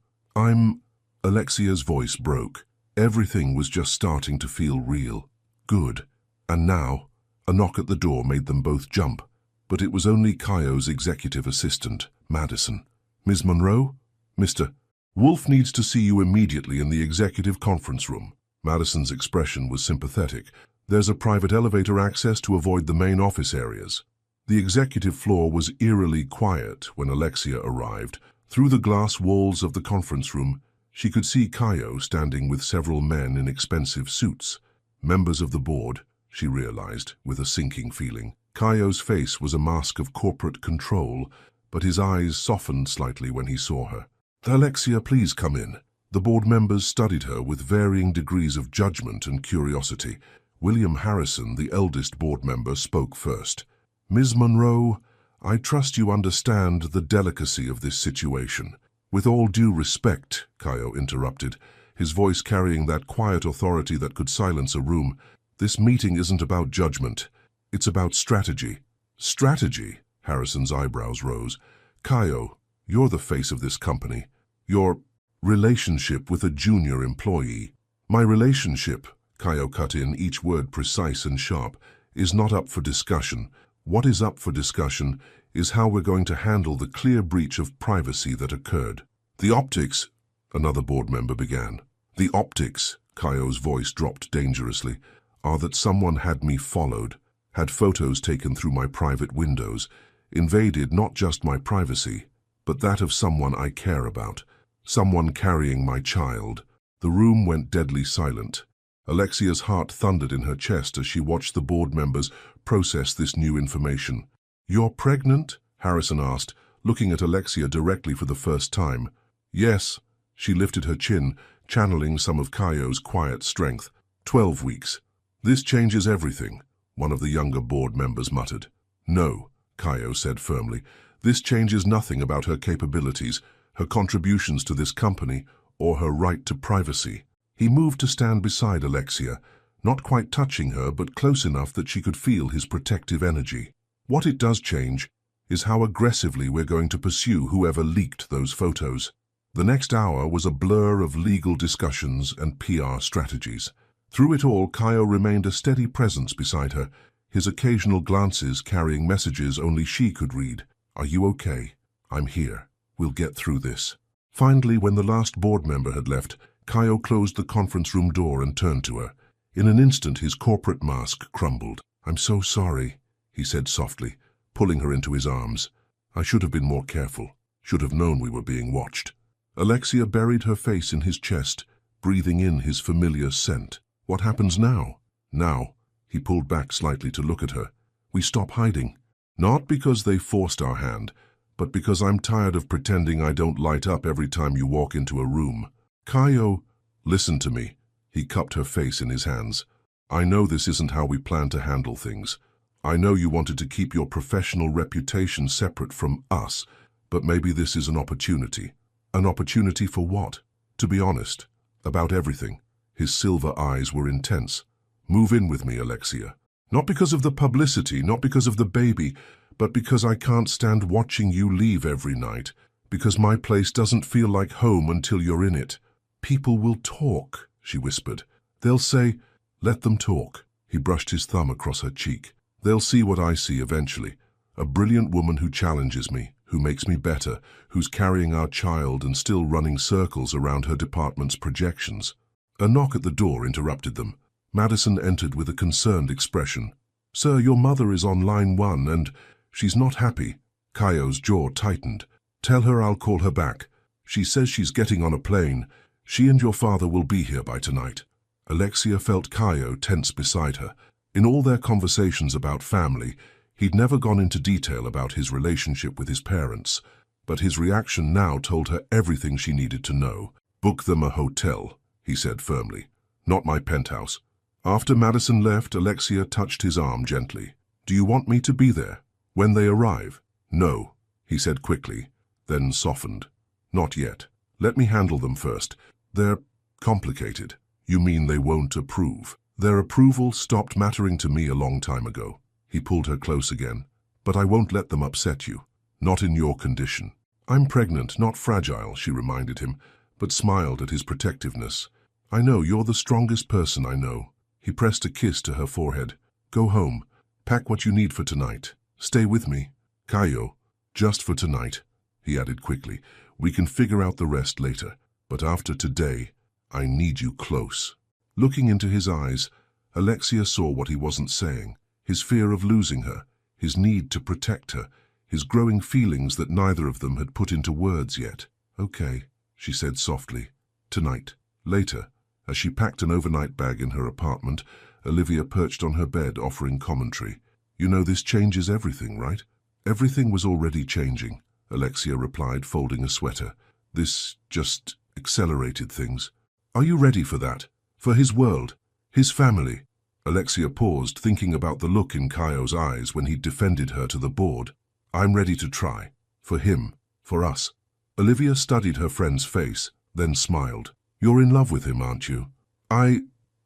Alexia's voice broke. Everything was just starting to feel real. Good. And now, a knock at the door made them both jump. But it was only Kaio's executive assistant, Madison. "Ms. Monroe? Mr. Wolf needs to see you immediately in the executive conference room." Madison's expression was sympathetic. "There's a private elevator access to avoid the main office areas." The executive floor was eerily quiet when Alexia arrived. Through the glass walls of the conference room, she could see Kaio standing with several men in expensive suits. Members of the board, she realized, with a sinking feeling. Kaio's face was a mask of corporate control, but his eyes softened slightly when he saw her. "Alexia, please come in." The board members studied her with varying degrees of judgment and curiosity. William Harrison, the eldest board member, spoke first. "Ms. Monroe, I trust you understand the delicacy of this situation." "With all due respect," Kaio interrupted, his voice carrying that quiet authority that could silence a room, "this meeting isn't about judgment. It's about strategy." "Strategy?" Harrison's eyebrows rose. "Kaio, you're the face of this company. Your relationship with a junior employee." "My relationship," Kaio cut in, each word precise and sharp, "is not up for discussion. What is up for discussion is how we're going to handle the clear breach of privacy that occurred." "The optics," another board member began. "The optics," Kaio's voice dropped dangerously, "are that someone had me followed, had photos taken through my private windows, invaded not just my privacy, but that of someone I care about, someone carrying my child." The room went deadly silent. Alexia's heart thundered in her chest as she watched the board members process this new information. "You're pregnant?" Harrison asked, looking at Alexia directly for the first time. "Yes." She lifted her chin, channeling some of Kaio's quiet strength. 12 weeks. "This changes everything," one of the younger board members muttered. "No," Kaio said firmly. "This changes nothing about her capabilities, her contributions to this company, or her right to privacy." He moved to stand beside Alexia, not quite touching her, but close enough that she could feel his protective energy. "What it does change is how aggressively we're going to pursue whoever leaked those photos." The next hour was a blur of legal discussions and PR strategies. Through it all, Kaio remained a steady presence beside her, his occasional glances carrying messages only she could read. "Are you okay? I'm here. We'll get through this." Finally, when the last board member had left, Kaio closed the conference room door and turned to her. In an instant, his corporate mask crumbled. "I'm so sorry," he said softly, pulling her into his arms. "I should have been more careful, should have known we were being watched." Alexia buried her face in his chest, breathing in his familiar scent. "What happens now?" "Now," he pulled back slightly to look at her, "we stop hiding. Not because they forced our hand, but because I'm tired of pretending I don't light up every time you walk into a room. Kaio, listen to me. He cupped her face in his hands. I know this isn't how we plan to handle things. I know you wanted to keep your professional reputation separate from us, but maybe this is an opportunity. An opportunity for what? To be honest, about everything. His silver eyes were intense. Move in with me, Alexia. Not because of the publicity, not because of the baby, but because I can't stand watching you leave every night, because my place doesn't feel like home until you're in it. People will talk, she whispered. They'll say, let them talk. He brushed his thumb across her cheek. They'll see what I see eventually. A brilliant woman who challenges me, who makes me better, who's carrying our child and still running circles around her department's projections. A knock at the door interrupted them. Madison entered with a concerned expression. Sir, your mother is on line 1 and she's not happy. Kaio's jaw tightened. Tell her I'll call her back. She says she's getting on a plane. She and your father will be here by tonight. Alexia felt Kaio tense beside her. In all their conversations about family, he'd never gone into detail about his relationship with his parents, but his reaction now told her everything she needed to know. Book them a hotel, he said firmly. Not my penthouse. After Madison left, Alexia touched his arm gently. Do you want me to be there when they arrive? No, he said quickly, then softened. Not yet. Let me handle them first. They're complicated. You mean they won't approve? Their approval stopped mattering to me a long time ago. He pulled her close again. But I won't let them upset you. Not in your condition. I'm pregnant, not fragile, she reminded him, but smiled at his protectiveness. I know you're the strongest person I know. He pressed a kiss to her forehead. Go home. Pack what you need for tonight. Stay with me. Kaio, just for tonight, he added quickly. We can figure out the rest later. But after today, I need you close. Looking into his eyes, Alexia saw what he wasn't saying. His fear of losing her, his need to protect her, his growing feelings that neither of them had put into words yet. Okay, she said softly. Tonight. Later. As she packed an overnight bag in her apartment, Olivia perched on her bed offering commentary. You know this changes everything, right? Everything was already changing, Alexia replied, folding a sweater. This just accelerated things. Are you ready for that? For his world? His family? Alexia paused, thinking about the look in Kaio's eyes when he defended her to the board. I'm ready to try. For him. For us. Olivia studied her friend's face, then smiled. You're in love with him, aren't you?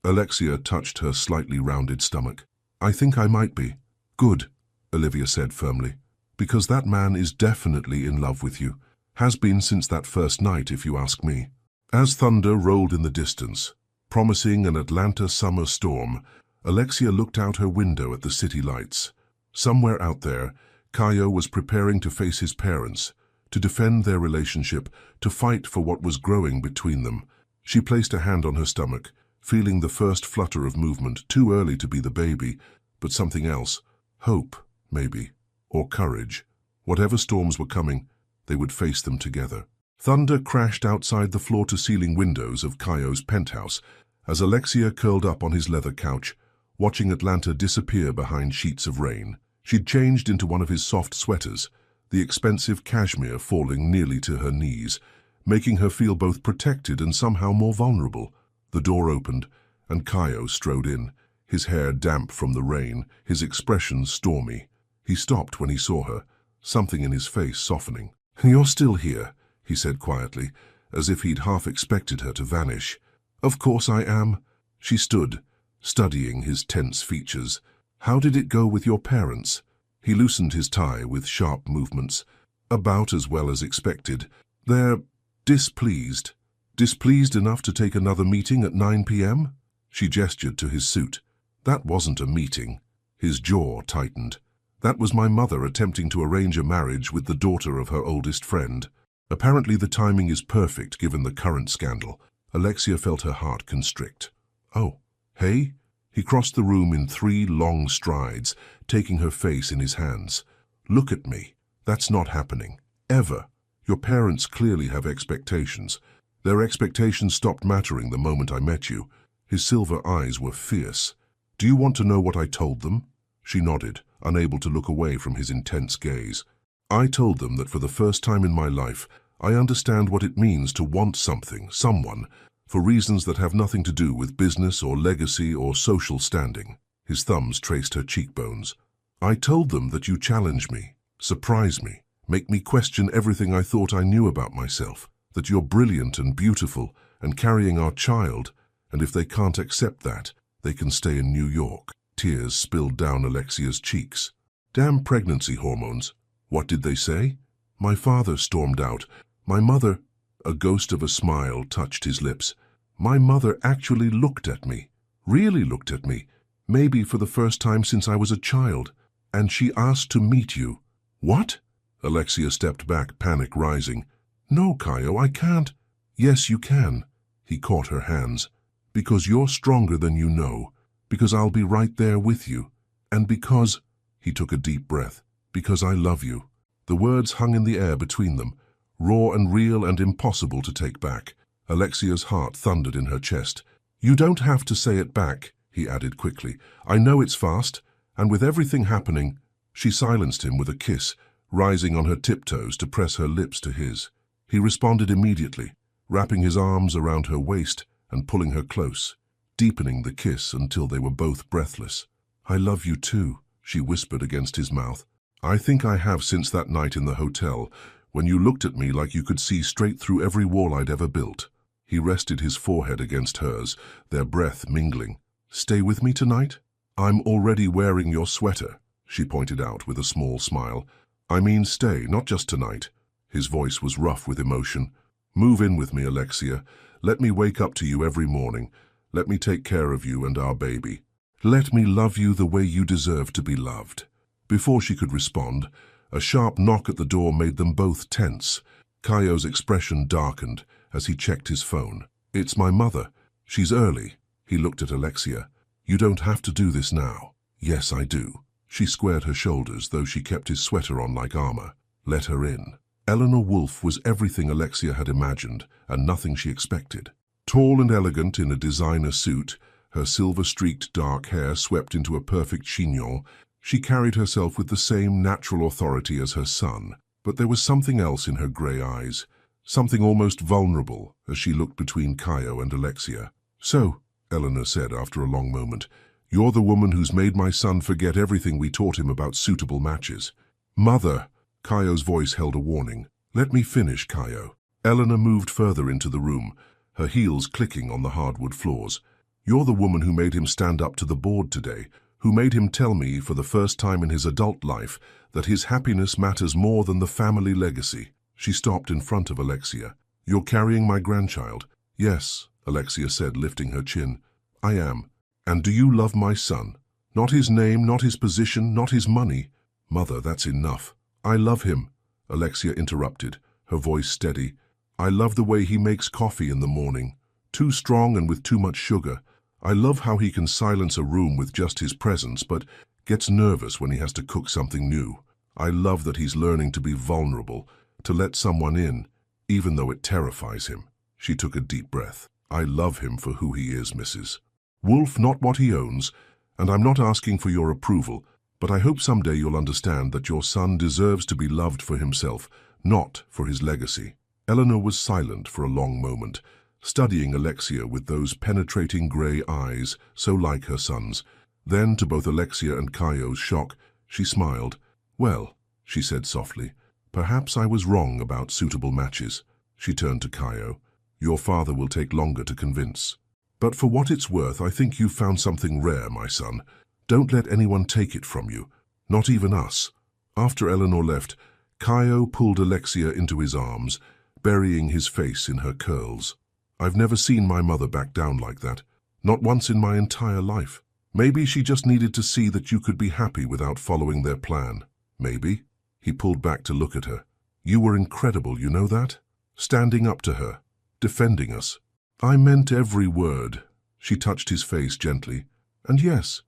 Alexia touched her slightly rounded stomach. I think I might be. Good, Olivia said firmly. Because that man is definitely in love with you. Has been since that first night, if you ask me. As thunder rolled in the distance, promising an Atlanta summer storm, Alexia looked out her window at the city lights. Somewhere out there, Kaio was preparing to face his parents, to defend their relationship, to fight for what was growing between them. She placed a hand on her stomach, feeling the first flutter of movement, too early to be the baby, but something else. Hope, maybe, or courage. Whatever storms were coming, they would face them together. Thunder crashed outside the floor-to-ceiling windows of Kaio's penthouse as Alexia curled up on his leather couch, watching Atlanta disappear behind sheets of rain. She'd changed into one of his soft sweaters, the expensive cashmere falling nearly to her knees, making her feel both protected and somehow more vulnerable. The door opened, and Kaio strode in, his hair damp from the rain, his expression stormy. He stopped when he saw her, something in his face softening. You're still here, he said quietly, as if he'd half expected her to vanish. Of course I am. She stood, studying his tense features. How did it go with your parents? He loosened his tie with sharp movements. About as well as expected. They're displeased. Displeased enough to take another meeting at 9 p.m.? She gestured to his suit. That wasn't a meeting. His jaw tightened. That was my mother attempting to arrange a marriage with the daughter of her oldest friend. Apparently the timing is perfect given the current scandal. Alexia felt her heart constrict. Oh, hey? He crossed the room in 3 long strides, taking her face in his hands. Look at me. That's not happening. Ever. Your parents clearly have expectations. Their expectations stopped mattering the moment I met you. His silver eyes were fierce. Do you want to know what I told them? She nodded, unable to look away from his intense gaze. I told them that for the first time in my life, I understand what it means to want something, someone, for reasons that have nothing to do with business or legacy or social standing. His thumbs traced her cheekbones. I told them that you challenge me, surprise me, make me question everything I thought I knew about myself, that you're brilliant and beautiful and carrying our child, and if they can't accept that, they can stay in New York. Tears spilled down Alexia's cheeks. Damn pregnancy hormones. What did they say? My father stormed out. My mother, a ghost of a smile touched his lips. My mother actually looked at me, really looked at me, maybe for the first time since I was a child, and she asked to meet you. What? Alexia stepped back, panic rising. No, Kaio, I can't. Yes, you can. He caught her hands. Because you're stronger than you know. Because I'll be right there with you. And because, he took a deep breath, because I love you. The words hung in the air between them, raw and real and impossible to take back. Alexia's heart thundered in her chest. You don't have to say it back, he added quickly. I know it's fast, and with everything happening, she silenced him with a kiss, rising on her tiptoes to press her lips to his. He responded immediately, wrapping his arms around her waist and pulling her close, deepening the kiss until they were both breathless. I love you too, she whispered against his mouth. I think I have since that night in the hotel, when you looked at me like you could see straight through every wall I'd ever built. He rested his forehead against hers, their breath mingling. Stay with me tonight? I'm already wearing your sweater, she pointed out with a small smile. I mean stay, not just tonight. His voice was rough with emotion. Move in with me, Alexia. Let me wake up to you every morning. Let me take care of you and our baby. Let me love you the way you deserve to be loved. Before she could respond, a sharp knock at the door made them both tense. Kaio's expression darkened as he checked his phone. It's my mother. She's early. He looked at Alexia. You don't have to do this now. Yes, I do. She squared her shoulders, though she kept his sweater on like armor. Let her in. Eleanor Wolfe was everything Alexia had imagined, and nothing she expected. Tall and elegant in a designer suit, her silver-streaked dark hair swept into a perfect chignon, she carried herself with the same natural authority as her son. But there was something else in her grey eyes, something almost vulnerable as she looked between Kaio and Alexia. So, Eleanor said after a long moment, you're the woman who's made my son forget everything we taught him about suitable matches. Mother, Kaio's voice held a warning. Let me finish, Kaio. Eleanor moved further into the room, her heels clicking on the hardwood floors. You're the woman who made him stand up to the board today, who made him tell me for the first time in his adult life that his happiness matters more than the family legacy. She stopped in front of Alexia. You're carrying my grandchild? Yes, Alexia said, lifting her chin. I am. And do you love my son? Not his name, not his position, not his money. Mother, that's enough. I love him, Alexia interrupted, her voice steady. I love the way he makes coffee in the morning. Too strong and with too much sugar. I love how he can silence a room with just his presence, but gets nervous when he has to cook something new. I love that he's learning to be vulnerable, to let someone in, even though it terrifies him. She took a deep breath. I love him for who he is, Mrs. Wolfe, not what he owns, and I'm not asking for your approval, but I hope someday you'll understand that your son deserves to be loved for himself, not for his legacy. Eleanor was silent for a long moment, studying Alexia with those penetrating grey eyes, so like her son's. Then, to both Alexia and Kaio's shock, she smiled. Well, she said softly, perhaps I was wrong about suitable matches. She turned to Kaio. Your father will take longer to convince. But for what it's worth, I think you've found something rare, my son. Don't let anyone take it from you, not even us. After Eleanor left, Kaio pulled Alexia into his arms, burying his face in her curls. I've never seen my mother back down like that, not once in my entire life. Maybe she just needed to see that you could be happy without following their plan. Maybe. He pulled back to look at her. You were incredible, you know that? Standing up to her, defending us. I meant every word. She touched his face gently. And yes,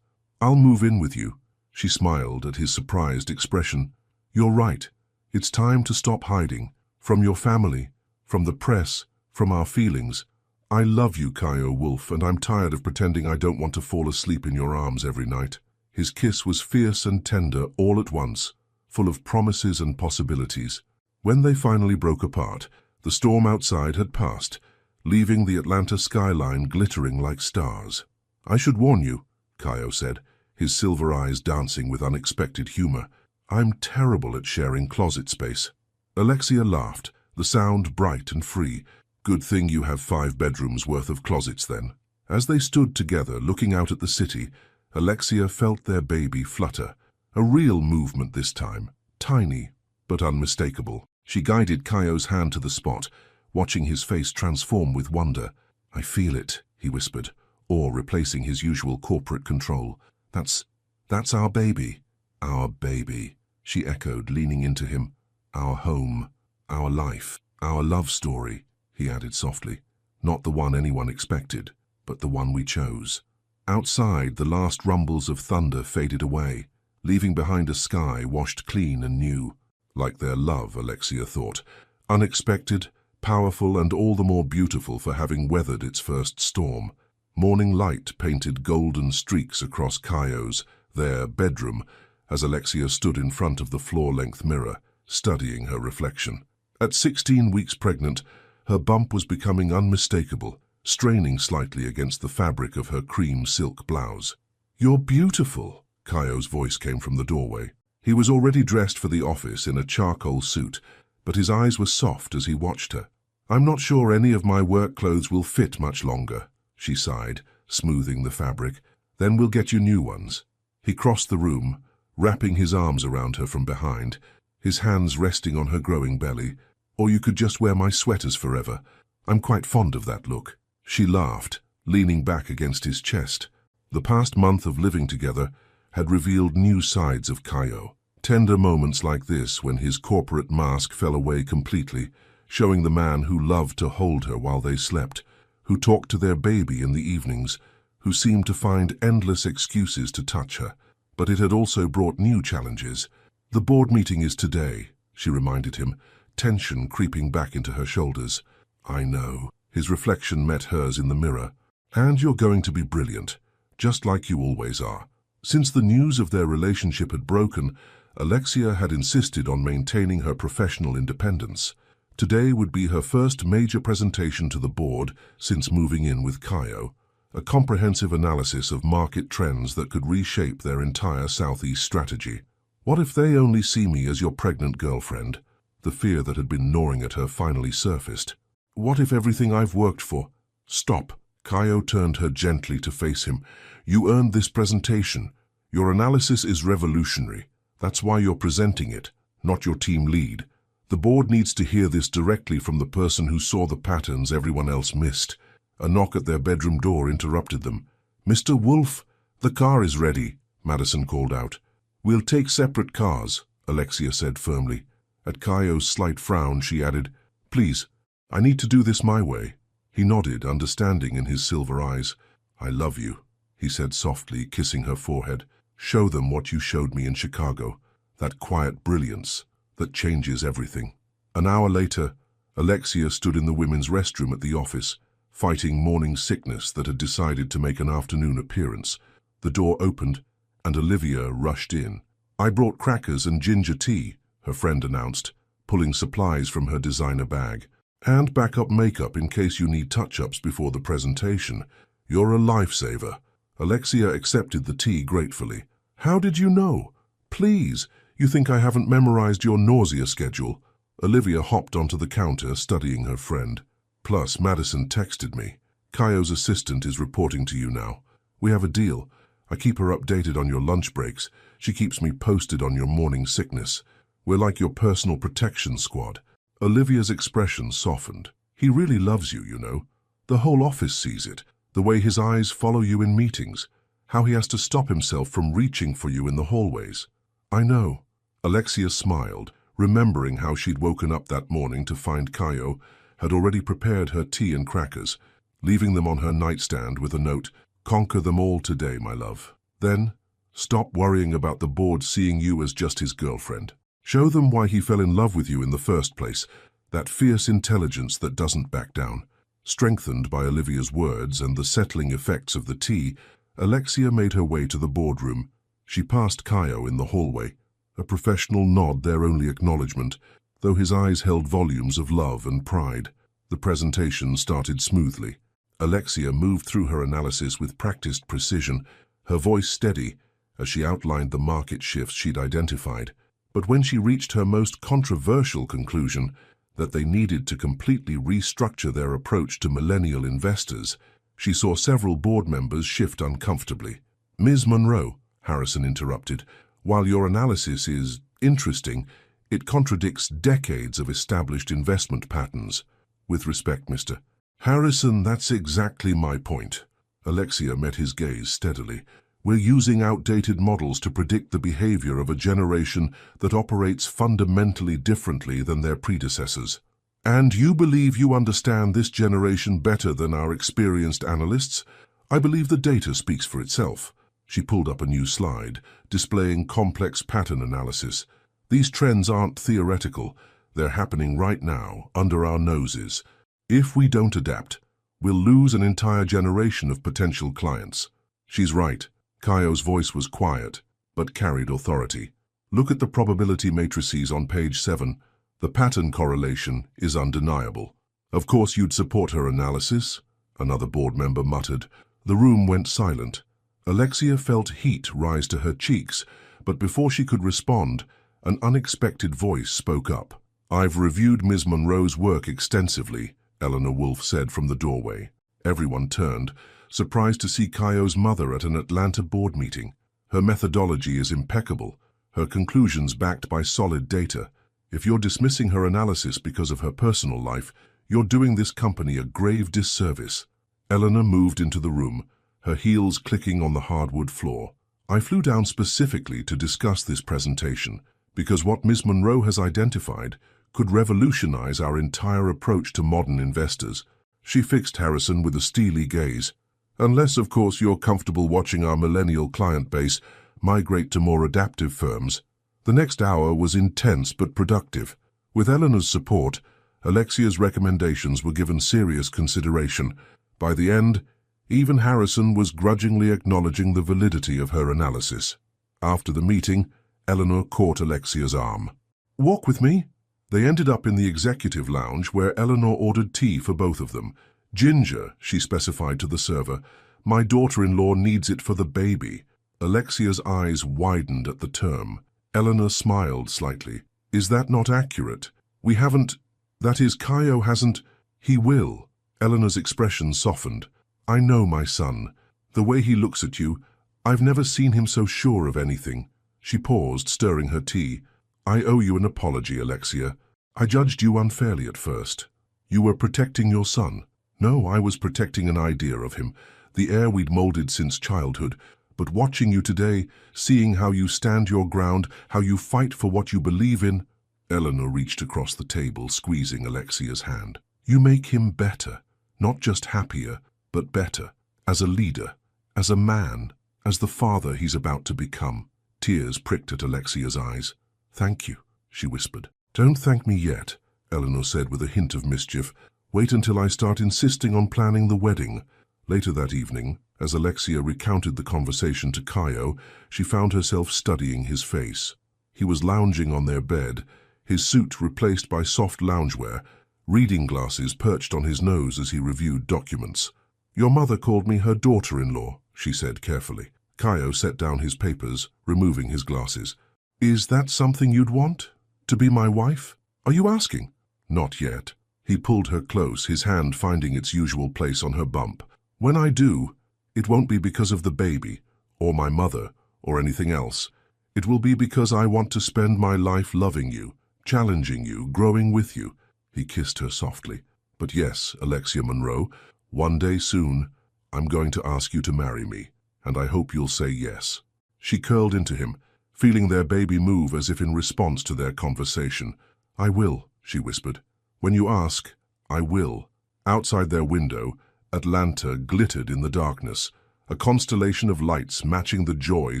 I'll move in with you. She smiled at his surprised expression. You're right. It's time to stop hiding. From your family, from the press, from our feelings. I love you, Kaio Wolfe, and I'm tired of pretending I don't want to fall asleep in your arms every night. His kiss was fierce and tender all at once, full of promises and possibilities. When they finally broke apart, the storm outside had passed, leaving the Atlanta skyline glittering like stars. "I should warn you," Kaio said, his silver eyes dancing with unexpected humor. "I'm terrible at sharing closet space." Alexia laughed, the sound bright and free. "Good thing you have 5 bedrooms worth of closets then." As they stood together looking out at the city, Alexia felt their baby flutter. A real movement this time, tiny but unmistakable. She guided Kaio's hand to the spot, watching his face transform with wonder. "I feel it," he whispered, awe replacing his usual corporate control. That's our baby." "Our baby," she echoed, leaning into him. "Our home, our life, our love story," he added softly. "Not the one anyone expected, but the one we chose." Outside, the last rumbles of thunder faded away, leaving behind a sky washed clean and new. Like their love, Alexia thought. Unexpected, powerful, and all the more beautiful for having weathered its first storm. Morning light painted golden streaks across Kaio's, their bedroom, as Alexia stood in front of the floor-length mirror, studying her reflection. At 16 weeks pregnant, her bump was becoming unmistakable, straining slightly against the fabric of her cream silk blouse. "You're beautiful," Kaio's voice came from the doorway. He was already dressed for the office in a charcoal suit, but his eyes were soft as he watched her. "I'm not sure any of my work clothes will fit much longer," she sighed, smoothing the fabric. "Then we'll get you new ones." He crossed the room, wrapping his arms around her from behind, his hands resting on her growing belly. "Or you could just wear my sweaters forever. I'm quite fond of that look." She laughed, leaning back against his chest. The past month of living together had revealed new sides of Kaio. Tender moments like this when his corporate mask fell away completely, showing the man who loved to hold her while they slept, who talked to their baby in the evenings, who seemed to find endless excuses to touch her. But it had also brought new challenges. "The board meeting is today," she reminded him, tension creeping back into her shoulders. "I know." His reflection met hers in the mirror. "And you're going to be brilliant, just like you always are." Since the news of their relationship had broken, Alexia had insisted on maintaining her professional independence. Today would be her first major presentation to the board since moving in with Kaio, a comprehensive analysis of market trends that could reshape their entire Southeast strategy. "What if they only see me as your pregnant girlfriend?" The fear that had been gnawing at her finally surfaced. "What if everything I've worked for—" "Stop." Kaio turned her gently to face him. "You earned this presentation. Your analysis is revolutionary. That's why you're presenting it, not your team lead. The board needs to hear this directly from the person who saw the patterns everyone else missed." A knock at their bedroom door interrupted them. "Mr. Wolf, the car is ready," Madison called out. "We'll take separate cars," Alexia said firmly. At Kaio's slight frown, she added, "Please, I need to do this my way." He nodded, understanding in his silver eyes. "I love you," he said softly, kissing her forehead. "Show them what you showed me in Chicago, that quiet brilliance that changes everything." An hour later, Alexia stood in the women's restroom at the office, fighting morning sickness that had decided to make an afternoon appearance. The door opened, and Olivia rushed in. "I brought crackers and ginger tea," her friend announced, pulling supplies from her designer bag. "And backup makeup in case you need touch-ups before the presentation. You're a lifesaver." Alexia accepted the tea gratefully. "How did you know? Please, you think I haven't memorized your nausea schedule?" Olivia hopped onto the counter, studying her friend. "Plus, Madison texted me. Kaio's assistant is reporting to you now. We have a deal. I keep her updated on your lunch breaks. She keeps me posted on your morning sickness. We're like your personal protection squad." Olivia's expression softened. "He really loves you, you know. The whole office sees it. The way his eyes follow you in meetings. How he has to stop himself from reaching for you in the hallways." "I know." Alexia smiled, remembering how she'd woken up that morning to find Kaio had already prepared her tea and crackers, leaving them on her nightstand with a note, "Conquer them all today, my love. Then, stop worrying about the board seeing you as just his girlfriend. Show them why he fell in love with you in the first place, that fierce intelligence that doesn't back down." Strengthened by Olivia's words and the settling effects of the tea, Alexia made her way to the boardroom. She passed Kaio in the hallway. a professional nod their only acknowledgement, though his eyes held volumes of love and pride. The presentation started smoothly. Alexia moved through her analysis with practiced precision, her voice steady as she outlined the market shifts she'd identified. But when she reached her most controversial conclusion, that they needed to completely restructure their approach to millennial investors, she saw several board members shift uncomfortably. "Ms. Monroe," Harrison interrupted, "while your analysis is interesting, it contradicts decades of established investment patterns. With respect, Mr. Harrison, that's exactly my point." Alexia met his gaze steadily. "We're using outdated models to predict the behavior of a generation that operates fundamentally differently than their predecessors. And you believe you understand this generation better than our experienced analysts? I believe the data speaks for itself." She pulled up a new slide, displaying complex pattern analysis. "These trends aren't theoretical. They're happening right now, under our noses. If we don't adapt, we'll lose an entire generation of potential clients." "She's right." Kaio's voice was quiet, but carried authority. "Look at the probability matrices on page 7. The pattern correlation is undeniable." "Of course you'd support her analysis," another board member muttered. The room went silent. Alexia felt heat rise to her cheeks, but before she could respond, an unexpected voice spoke up. "I've reviewed Ms. Monroe's work extensively," Eleanor Wolfe said from the doorway. Everyone turned, surprised to see Kaio's mother at an Atlanta board meeting. "Her methodology is impeccable, her conclusions backed by solid data. If you're dismissing her analysis because of her personal life, you're doing this company a grave disservice." Eleanor moved into the room, her heels clicking on the hardwood floor. "I flew down specifically to discuss this presentation, because what Ms. Monroe has identified could revolutionize our entire approach to modern investors." She fixed Harrison with a steely gaze. "Unless, of course, you're comfortable watching our millennial client base migrate to more adaptive firms." The next hour was intense but productive. With Eleanor's support, Alexia's recommendations were given serious consideration. By the end, even Harrison was grudgingly acknowledging the validity of her analysis. After the meeting, Eleanor caught Alexia's arm. "Walk with me." They ended up in the executive lounge where Eleanor ordered tea for both of them. "Ginger," she specified to the server. "My daughter-in-law needs it for the baby." Alexia's eyes widened at the term. Eleanor smiled slightly. "Is that not accurate? We haven't... That is, Kaio hasn't... He will." Eleanor's expression softened. "I know my son. The way he looks at you, I've never seen him so sure of anything." She paused, stirring her tea. "I owe you an apology, Alexia. I judged you unfairly at first. You were protecting your son." "No, I was protecting an idea of him, the heir we'd molded since childhood. But watching you today, seeing how you stand your ground, how you fight for what you believe in..." Eleanor reached across the table, squeezing Alexia's hand. "You make him better, not just happier, but better. As a leader, as a man, as the father he's about to become." Tears pricked at Alexia's eyes. "Thank you," she whispered. "Don't thank me yet," Eleanor said with a hint of mischief. "Wait until I start insisting on planning the wedding." Later that evening, as Alexia recounted the conversation to Kaio, she found herself studying his face. He was lounging on their bed, his suit replaced by soft loungewear, reading glasses perched on his nose as he reviewed documents. "Your mother called me her daughter-in-law," she said carefully. Kaio set down his papers, removing his glasses. "Is that something you'd want? To be my wife? Are you asking?" "Not yet." He pulled her close, his hand finding its usual place on her bump. "When I do, it won't be because of the baby, or my mother, or anything else. It will be because I want to spend my life loving you, challenging you, growing with you." He kissed her softly. "But yes, Alexia Monroe, one day soon, I'm going to ask you to marry me, and I hope you'll say yes." She curled into him, feeling their baby move as if in response to their conversation. "I will," she whispered. "When you ask, I will." Outside their window, Atlanta glittered in the darkness, a constellation of lights matching the joy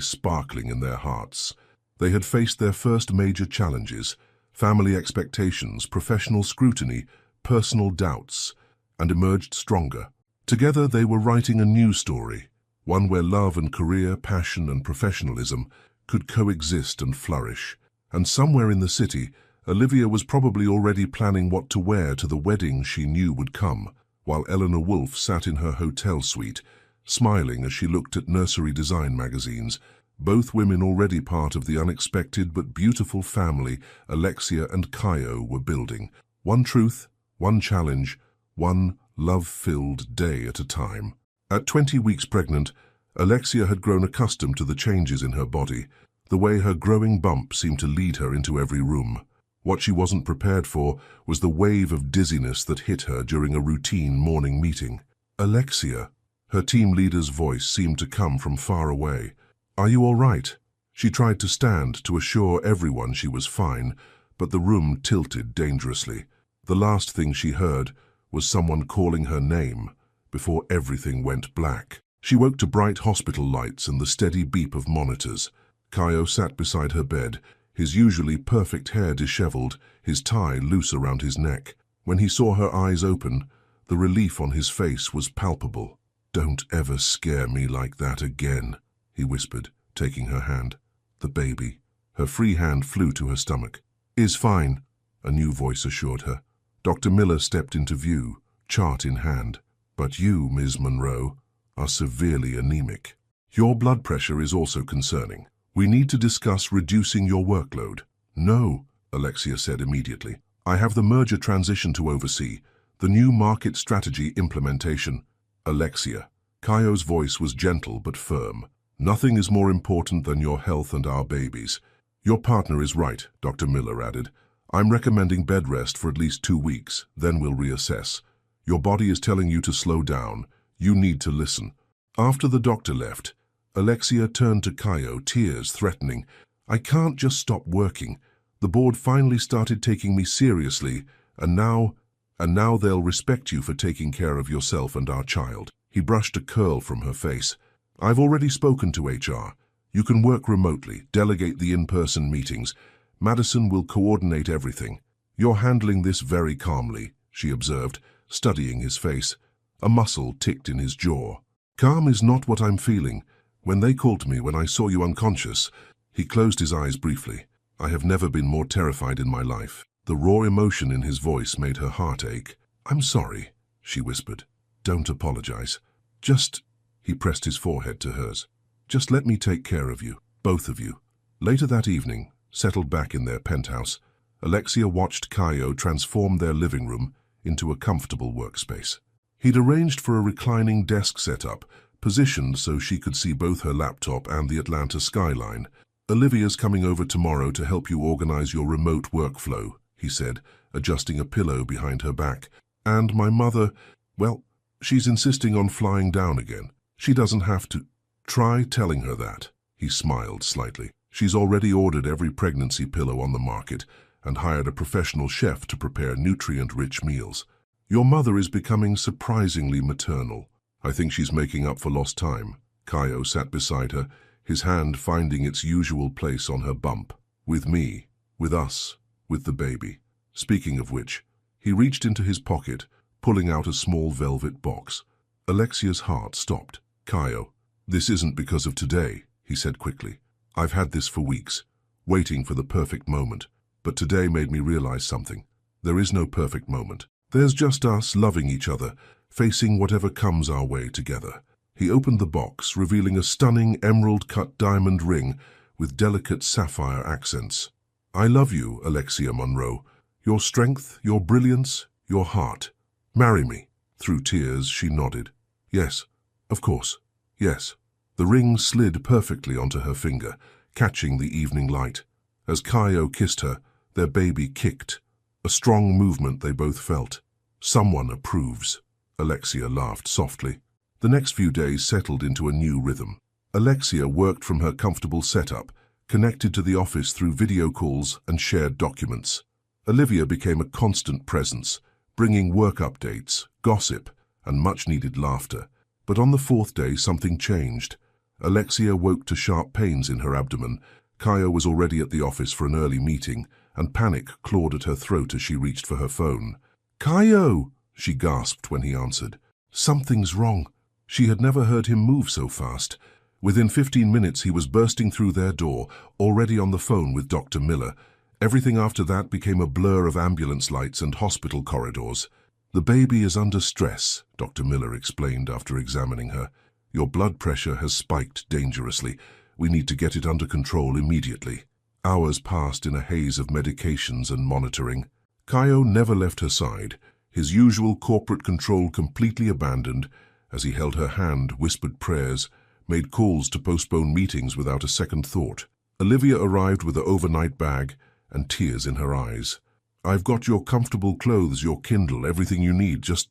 sparkling in their hearts. They had faced their first major challenges: family expectations, professional scrutiny, personal doubts, and emerged stronger. Together they were writing a new story, one where love and career, passion and professionalism could coexist and flourish. And somewhere in the city, Olivia was probably already planning what to wear to the wedding she knew would come, while Eleanor Wolfe sat in her hotel suite, smiling as she looked at nursery design magazines, both women already part of the unexpected but beautiful family Alexia and Kaio were building. One truth, one challenge, one love-filled day at a time. At 20 weeks pregnant, Alexia had grown accustomed to the changes in her body, the way her growing bump seemed to lead her into every room. What she wasn't prepared for was the wave of dizziness that hit her during a routine morning meeting. "Alexia," her team leader's voice seemed to come from far away. "Are you all right?" She tried to stand to assure everyone she was fine, but the room tilted dangerously. The last thing she heard was someone calling her name before everything went black. She woke to bright hospital lights and the steady beep of monitors. Kaio sat beside her bed, his usually perfect hair disheveled, his tie loose around his neck. When he saw her eyes open, the relief on his face was palpable. "Don't ever scare me like that again," he whispered, taking her hand. "The baby." Her free hand flew to her stomach. "Is fine," a new voice assured her. Dr. Miller stepped into view, chart in hand. "But you, Ms. Monroe, are severely anemic. Your blood pressure is also concerning. We need to discuss reducing your workload." "No," Alexia said immediately. "I have the merger transition to oversee, the new market strategy implementation." "Alexia." Kaio's voice was gentle but firm. "Nothing is more important than your health and our babies." "Your partner is right," Dr. Miller added. "I'm recommending bed rest for at least 2 weeks, then we'll reassess. Your body is telling you to slow down. You need to listen." After the doctor left, Alexia turned to Kaio, tears threatening. "I can't just stop working. The board finally started taking me seriously, and now they'll respect you for taking care of yourself and our child." He brushed a curl from her face. "I've already spoken to HR. You can work remotely, delegate the in-person meetings. Madison will coordinate everything." "You're handling this very calmly," she observed, studying his face. A muscle ticked in his jaw. "Calm is not what I'm feeling. When they called me when I saw you unconscious," he closed his eyes briefly. "I have never been more terrified in my life." The raw emotion in his voice made her heart ache. "I'm sorry," she whispered. "Don't apologize. Just," he pressed his forehead to hers, "just let me take care of you, both of you." Later that evening, settled back in their penthouse, Alexia watched Kaio transform their living room into a comfortable workspace. He'd arranged for a reclining desk setup, positioned so she could see both her laptop and the Atlanta skyline. "Olivia's coming over tomorrow to help you organize your remote workflow," he said, adjusting a pillow behind her back. "And my mother, well, she's insisting on flying down again. She doesn't have to." "Try telling her that." He smiled slightly. "She's already ordered every pregnancy pillow on the market and hired a professional chef to prepare nutrient-rich meals. Your mother is becoming surprisingly maternal. I think she's making up for lost time." Kaio sat beside her, his hand finding its usual place on her bump. "With me, with us, with the baby." Speaking of which, he reached into his pocket, pulling out a small velvet box. Alexia's heart stopped. "Kaio, this isn't because of today," he said quickly. "I've had this for weeks, waiting for the perfect moment. But today made me realize something. There is no perfect moment. There's just us loving each other, facing whatever comes our way together." He opened the box, revealing a stunning emerald-cut diamond ring with delicate sapphire accents. "I love you, Alexia Monroe. Your strength, your brilliance, your heart. Marry me." Through tears, she nodded. "Yes, of course, yes." The ring slid perfectly onto her finger, catching the evening light. As Kaio kissed her, their baby kicked, a strong movement they both felt. "Someone approves." Alexia laughed softly. The next few days settled into a new rhythm. Alexia worked from her comfortable setup, connected to the office through video calls and shared documents. Olivia became a constant presence, bringing work updates, gossip, and much-needed laughter. But on the 4th day, something changed. Alexia woke to sharp pains in her abdomen. Kaio was already at the office for an early meeting, and panic clawed at her throat as she reached for her phone. "Kaio!" she gasped when he answered. Something's wrong. She had never heard him move so fast. Within 15 minutes he was bursting through their door, already on the phone with Dr. Miller. Everything after that became a blur of ambulance lights and hospital corridors. "The baby is under stress," Dr. Miller explained after examining her. "Your blood pressure has spiked dangerously. We need to get it under control immediately." Hours passed in a haze of medications and monitoring. Kaio never left her side, his usual corporate control completely abandoned. As he held her hand, whispered prayers, made calls to postpone meetings without a second thought. Olivia arrived with an overnight bag and tears in her eyes. "I've got your comfortable clothes, your Kindle, everything you need. Just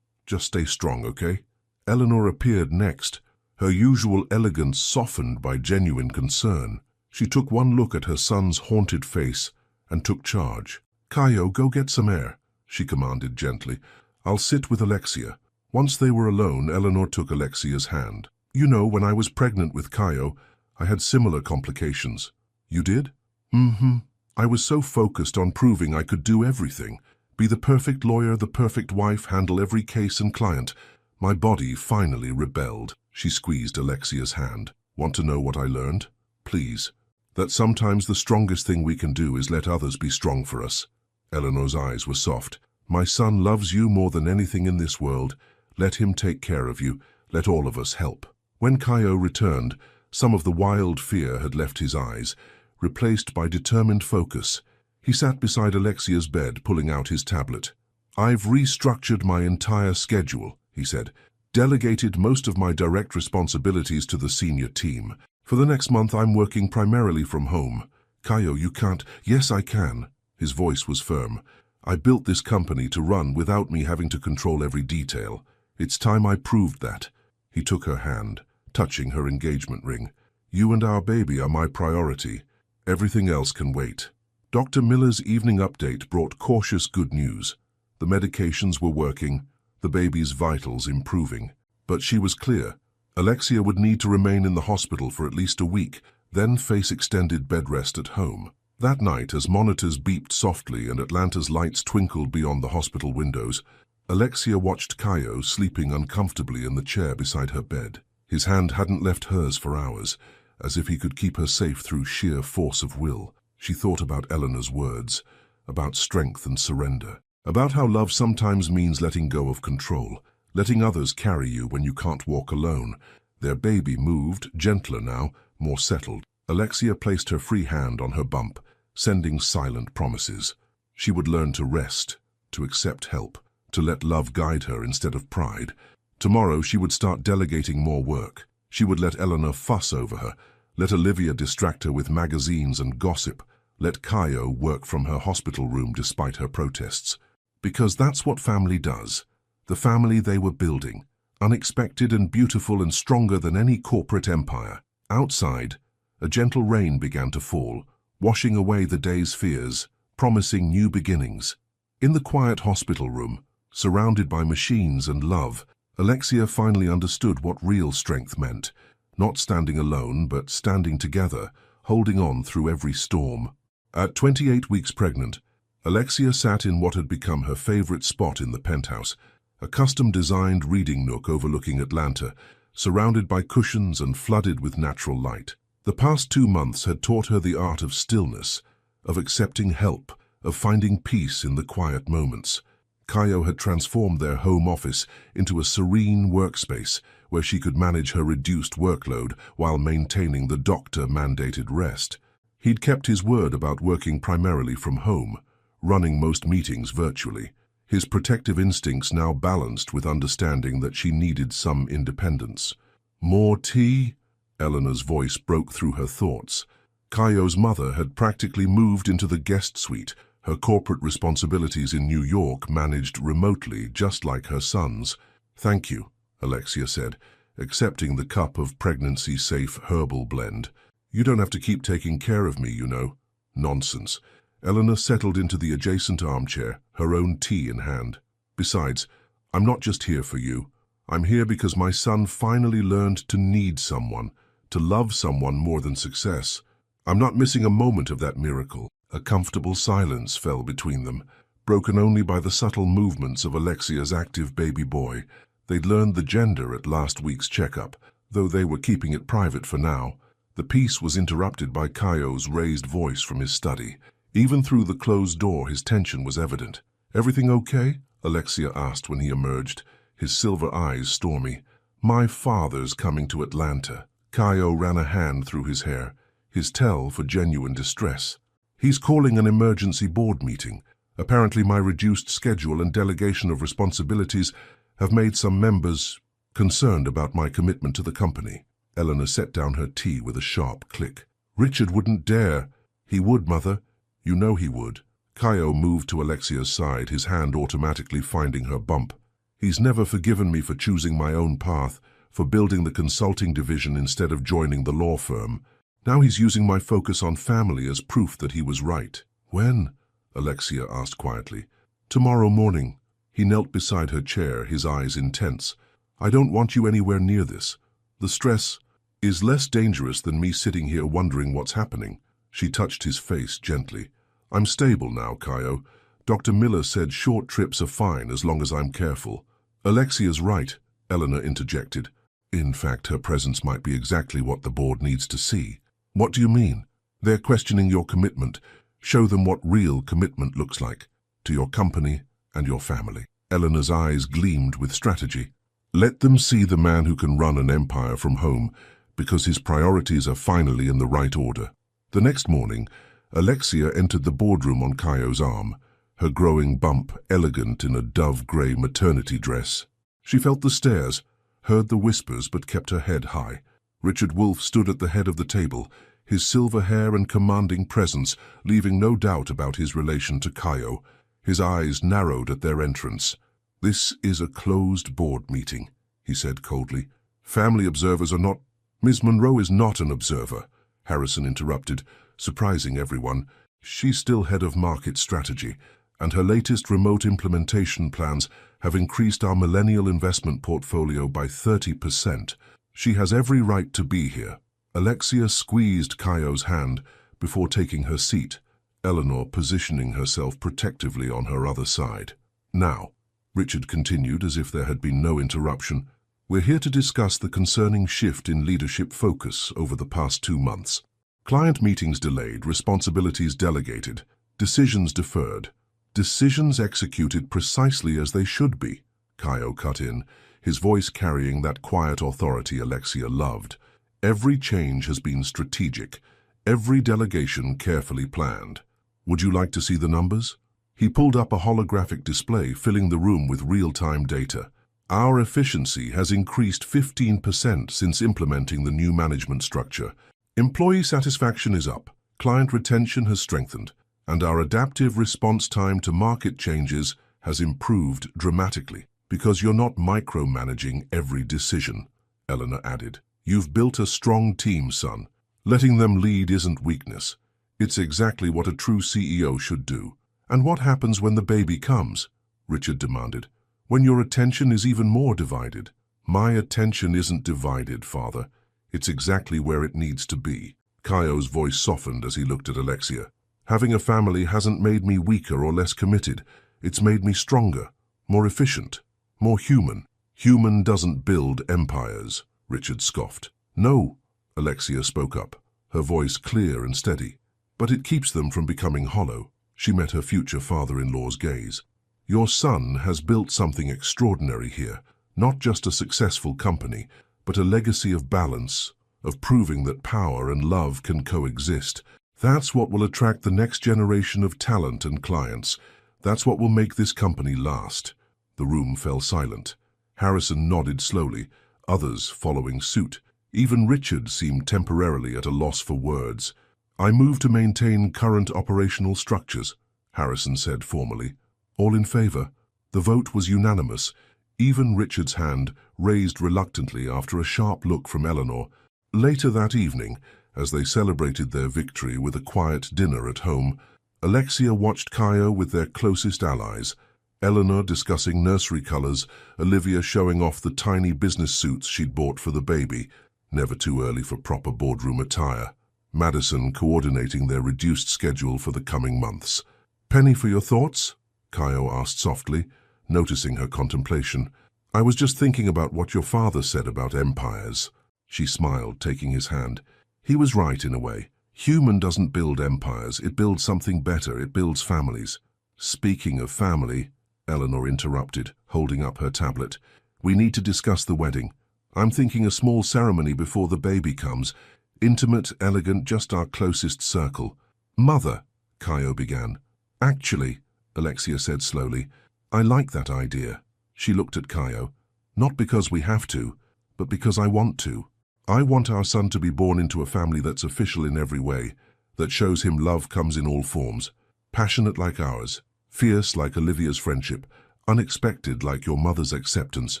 stay strong, okay?" Eleanor appeared next, her usual elegance softened by genuine concern. She took one look at her son's haunted face and took charge. "Kaio, go get some air," she commanded gently. "I'll sit with Alexia." Once they were alone, Eleanor took Alexia's hand. "You know, when I was pregnant with Kaio, I had similar complications." "You did?" "Mm-hmm. I was so focused on proving I could do everything. Be the perfect lawyer, the perfect wife, handle every case and client. My body finally rebelled." She squeezed Alexia's hand. "Want to know what I learned? Please. That sometimes the strongest thing we can do is let others be strong for us." Eleanor's eyes were soft. "My son loves you more than anything in this world. Let him take care of you. Let all of us help." When Kaio returned, some of the wild fear had left his eyes, replaced by determined focus. He sat beside Alexia's bed, pulling out his tablet. "I've restructured my entire schedule," he said. "Delegated most of my direct responsibilities to the senior team. For the next month, I'm working primarily from home." "Kaio, you can't." "Yes, I can." His voice was firm. "I built this company to run without me having to control every detail. It's time I proved that." He took her hand, touching her engagement ring. "You and our baby are my priority. Everything else can wait." Dr. Miller's evening update brought cautious good news. The medications were working, the baby's vitals improving. But she was clear. Alexia would need to remain in the hospital for at least a week, then face extended bed rest at home. That night, as monitors beeped softly and Atlanta's lights twinkled beyond the hospital windows, Alexia watched Kaio sleeping uncomfortably in the chair beside her bed. His hand hadn't left hers for hours, as if he could keep her safe through sheer force of will. She thought about Eleanor's words, about strength and surrender, about how love sometimes means letting go of control, letting others carry you when you can't walk alone. Their baby moved, gentler now, more settled. Alexia placed her free hand on her bump, sending silent promises. She would learn to rest, to accept help, to let love guide her instead of pride. Tomorrow she would start delegating more work. She would let Eleanor fuss over her, let Olivia distract her with magazines and gossip, let Kaio work from her hospital room despite her protests. Because that's what family does. The family they were building, unexpected and beautiful and stronger than any corporate empire. Outside, a gentle rain began to fall, washing away the day's fears, promising new beginnings. In the quiet hospital room, surrounded by machines and love, Alexia finally understood what real strength meant. Not standing alone, but standing together, holding on through every storm. At 28 weeks pregnant, Alexia sat in what had become her favorite spot in the penthouse, a custom-designed reading nook overlooking Atlanta, surrounded by cushions and flooded with natural light. The past 2 months had taught her the art of stillness, of accepting help, of finding peace in the quiet moments. Kaio had transformed their home office into a serene workspace where she could manage her reduced workload while maintaining the doctor-mandated rest. He'd kept his word about working primarily from home, running most meetings virtually. His protective instincts now balanced with understanding that she needed some independence. "More tea?" Eleanor's voice broke through her thoughts. Kaio's mother had practically moved into the guest suite, her corporate responsibilities in New York managed remotely, just like her son's. "Thank you," Alexia said, accepting the cup of pregnancy-safe herbal blend. "You don't have to keep taking care of me, you know." "Nonsense." Eleanor settled into the adjacent armchair, her own tea in hand. "Besides, I'm not just here for you. I'm here because my son finally learned to need someone, to love someone more than success. I'm not missing a moment of that miracle." A comfortable silence fell between them, broken only by the subtle movements of Alexia's active baby boy. They'd learned the gender at last week's checkup, though they were keeping it private for now. The peace was interrupted by Kaio's raised voice from his study. Even through the closed door, his tension was evident. "Everything okay?" Alexia asked when he emerged, his silver eyes stormy. "My father's coming to Atlanta." Kaio ran a hand through his hair, his tell for genuine distress. "He's calling an emergency board meeting. Apparently my reduced schedule and delegation of responsibilities have made some members concerned about my commitment to the company." Eleanor set down her tea with a sharp click. "Richard wouldn't dare." "He would, Mother. You know he would." Kaio moved to Alexia's side, his hand automatically finding her bump. "He's never forgiven me for choosing my own path, for building the consulting division instead of joining the law firm. Now he's using my focus on family as proof that he was right." "When?" Alexia asked quietly. "Tomorrow morning." He knelt beside her chair, his eyes intense. "I don't want you anywhere near this. The stress is less dangerous than me sitting here wondering what's happening." She touched his face gently. "I'm stable now, Kaio. Dr. Miller said short trips are fine as long as I'm careful." "Alexia's right," Eleanor interjected. "In fact, her presence might be exactly what the board needs to see." "What do you mean?" "They're questioning your commitment. Show them what real commitment looks like, to your company and your family." Eleanor's eyes gleamed with strategy. "Let them see the man who can run an empire from home, because his priorities are finally in the right order." The next morning, Alexia entered the boardroom on Kaio's arm, her growing bump elegant in a dove-grey maternity dress. She felt the stares, heard the whispers, but kept her head high. Richard Wolfe stood at the head of the table, his silver hair and commanding presence leaving no doubt about his relation to Kaio. His eyes narrowed at their entrance. "This is a closed board meeting," he said coldly. "Family observers are not—" "Ms. Monroe is not an observer," Harrison interrupted, surprising everyone. "She's still head of market strategy, and her latest remote implementation plans have increased our millennial investment portfolio by 30%. She has every right to be here." Alexia squeezed Kaio's hand before taking her seat, Eleanor positioning herself protectively on her other side. "Now," Richard continued as if there had been no interruption, "we're here to discuss the concerning shift in leadership focus over the past 2 months. Client meetings delayed, responsibilities delegated, decisions deferred. Decisions executed precisely as they should be," Kaio cut in, his voice carrying that quiet authority Alexia loved. "Every change has been strategic, every delegation carefully planned. Would you like to see the numbers?" He pulled up a holographic display, filling the room with real-time data. "Our efficiency has increased 15% since implementing the new management structure. Employee satisfaction is up, client retention has strengthened, and our adaptive response time to market changes has improved dramatically." "Because you're not micromanaging every decision," Eleanor added. "You've built a strong team, son. Letting them lead isn't weakness. It's exactly what a true CEO should do." "And what happens when the baby comes?" Richard demanded. "When your attention is even more divided?" "My attention isn't divided, Father. It's exactly where it needs to be." Kaio's voice softened as he looked at Alexia. "Having a family hasn't made me weaker or less committed. It's made me stronger, more efficient, more human." "Human doesn't build empires," Richard scoffed. "No," Alexia spoke up, her voice clear and steady. "But it keeps them from becoming hollow." She met her future father-in-law's gaze. "Your son has built something extraordinary here, not just a successful company, but a legacy of balance, of proving that power and love can coexist. That's what will attract the next generation of talent and clients. That's what will make this company last." The room fell silent. Harrison nodded slowly, others following suit. Even Richard seemed temporarily at a loss for words. "I move to maintain current operational structures," Harrison said formally. "All in favor?" The vote was unanimous, even Richard's hand raised reluctantly after a sharp look from Eleanor. Later that evening, as they celebrated their victory with a quiet dinner at home, Alexia watched Kaio with their closest allies, Eleanor discussing nursery colors, Olivia showing off the tiny business suits she'd bought for the baby, never too early for proper boardroom attire, Madison coordinating their reduced schedule for the coming months. "Penny, for your thoughts?" Kaio asked softly, noticing her contemplation. "I was just thinking about what your father said about empires." She smiled, taking his hand. He was right in a way. Human doesn't build empires, it builds something better, it builds families. Speaking of family, Eleanor interrupted, holding up her tablet. We need to discuss the wedding. I'm thinking a small ceremony before the baby comes. Intimate, elegant, just our closest circle. Mother, Caio began. Actually, Alexia said slowly, I like that idea. She looked at Caio. Not because we have to, but because I want to. I want our son to be born into a family that's official in every way, that shows him love comes in all forms. Passionate like ours, fierce like Olivia's friendship, unexpected like your mother's acceptance.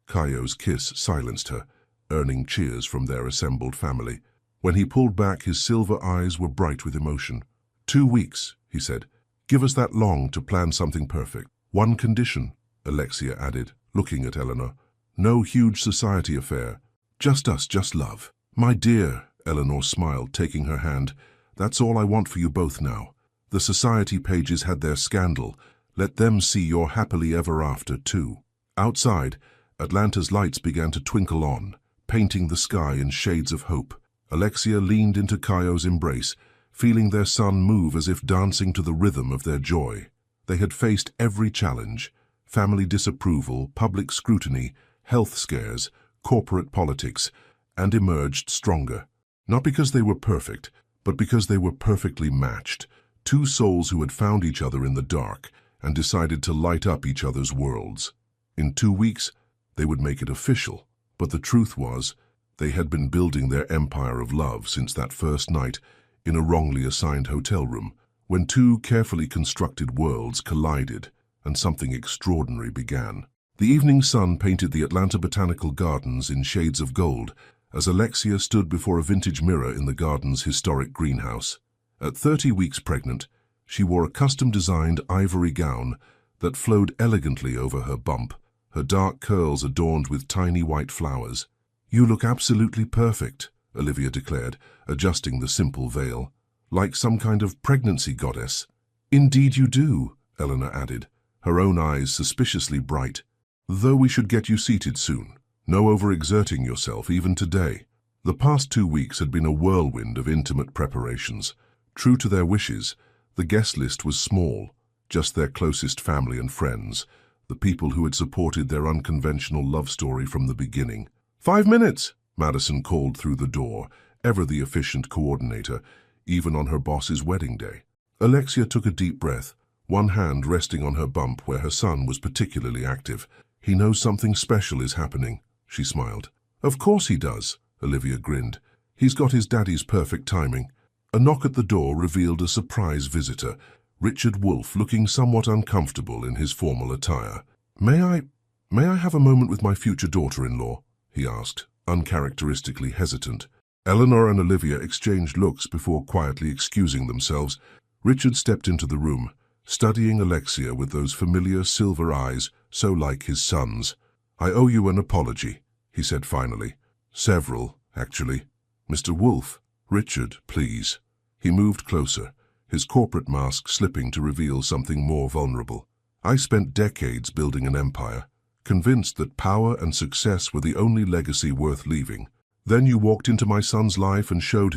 Caio's kiss silenced her, earning cheers from their assembled family. When he pulled back, his silver eyes were bright with emotion. 2 weeks, he said. Give us that long to plan something perfect. One condition, Alexia added, looking at Eleanor. No huge society affair. Just us, just love. My dear, Eleanor smiled, taking her hand. That's all I want for you both now. The society pages had their scandal. Let them see your happily ever after, too. Outside, Atlanta's lights began to twinkle on, painting the sky in shades of hope. Alexia leaned into Caio's embrace, feeling their son move as if dancing to the rhythm of their joy. They had faced every challenge: family disapproval, public scrutiny, health scares, corporate politics, and emerged stronger. Not because they were perfect, but because they were perfectly matched. Two souls who had found each other in the dark and decided to light up each other's worlds. In 2 weeks, they would make it official, but the truth was, they had been building their empire of love since that first night in a wrongly assigned hotel room, when two carefully constructed worlds collided and something extraordinary began. The evening sun painted the Atlanta Botanical Gardens in shades of gold as Alexia stood before a vintage mirror in the garden's historic greenhouse. At 30 weeks pregnant, she wore a custom-designed ivory gown that flowed elegantly over her bump, her dark curls adorned with tiny white flowers. You look absolutely perfect, Olivia declared, adjusting the simple veil. Like some kind of pregnancy goddess. Indeed you do, Eleanor added, her own eyes suspiciously bright. Though we should get you seated soon. No overexerting yourself even today. The past 2 weeks had been a whirlwind of intimate preparations. True to their wishes, the guest list was small, just their closest family and friends, the people who had supported their unconventional love story from the beginning. 5 minutes, Madison called through the door, ever the efficient coordinator, even on her boss's wedding day. Alexia took a deep breath, one hand resting on her bump where her son was particularly active. He knows something special is happening, she smiled. Of course he does, Olivia grinned. He's got his daddy's perfect timing. A knock at the door revealed a surprise visitor, Richard Wolfe, looking somewhat uncomfortable in his formal attire. May I have a moment with my future daughter-in-law? He asked, uncharacteristically hesitant. Eleanor and Olivia exchanged looks before quietly excusing themselves. Richard stepped into the room, studying Alexia with those familiar silver eyes, so like his son's. I owe you an apology, he said finally. Several, actually. Mr. Wolfe, Richard, please. He moved closer, his corporate mask slipping to reveal something more vulnerable. I spent decades building an empire, convinced that power and success were the only legacy worth leaving. Then you walked into my son's life and showed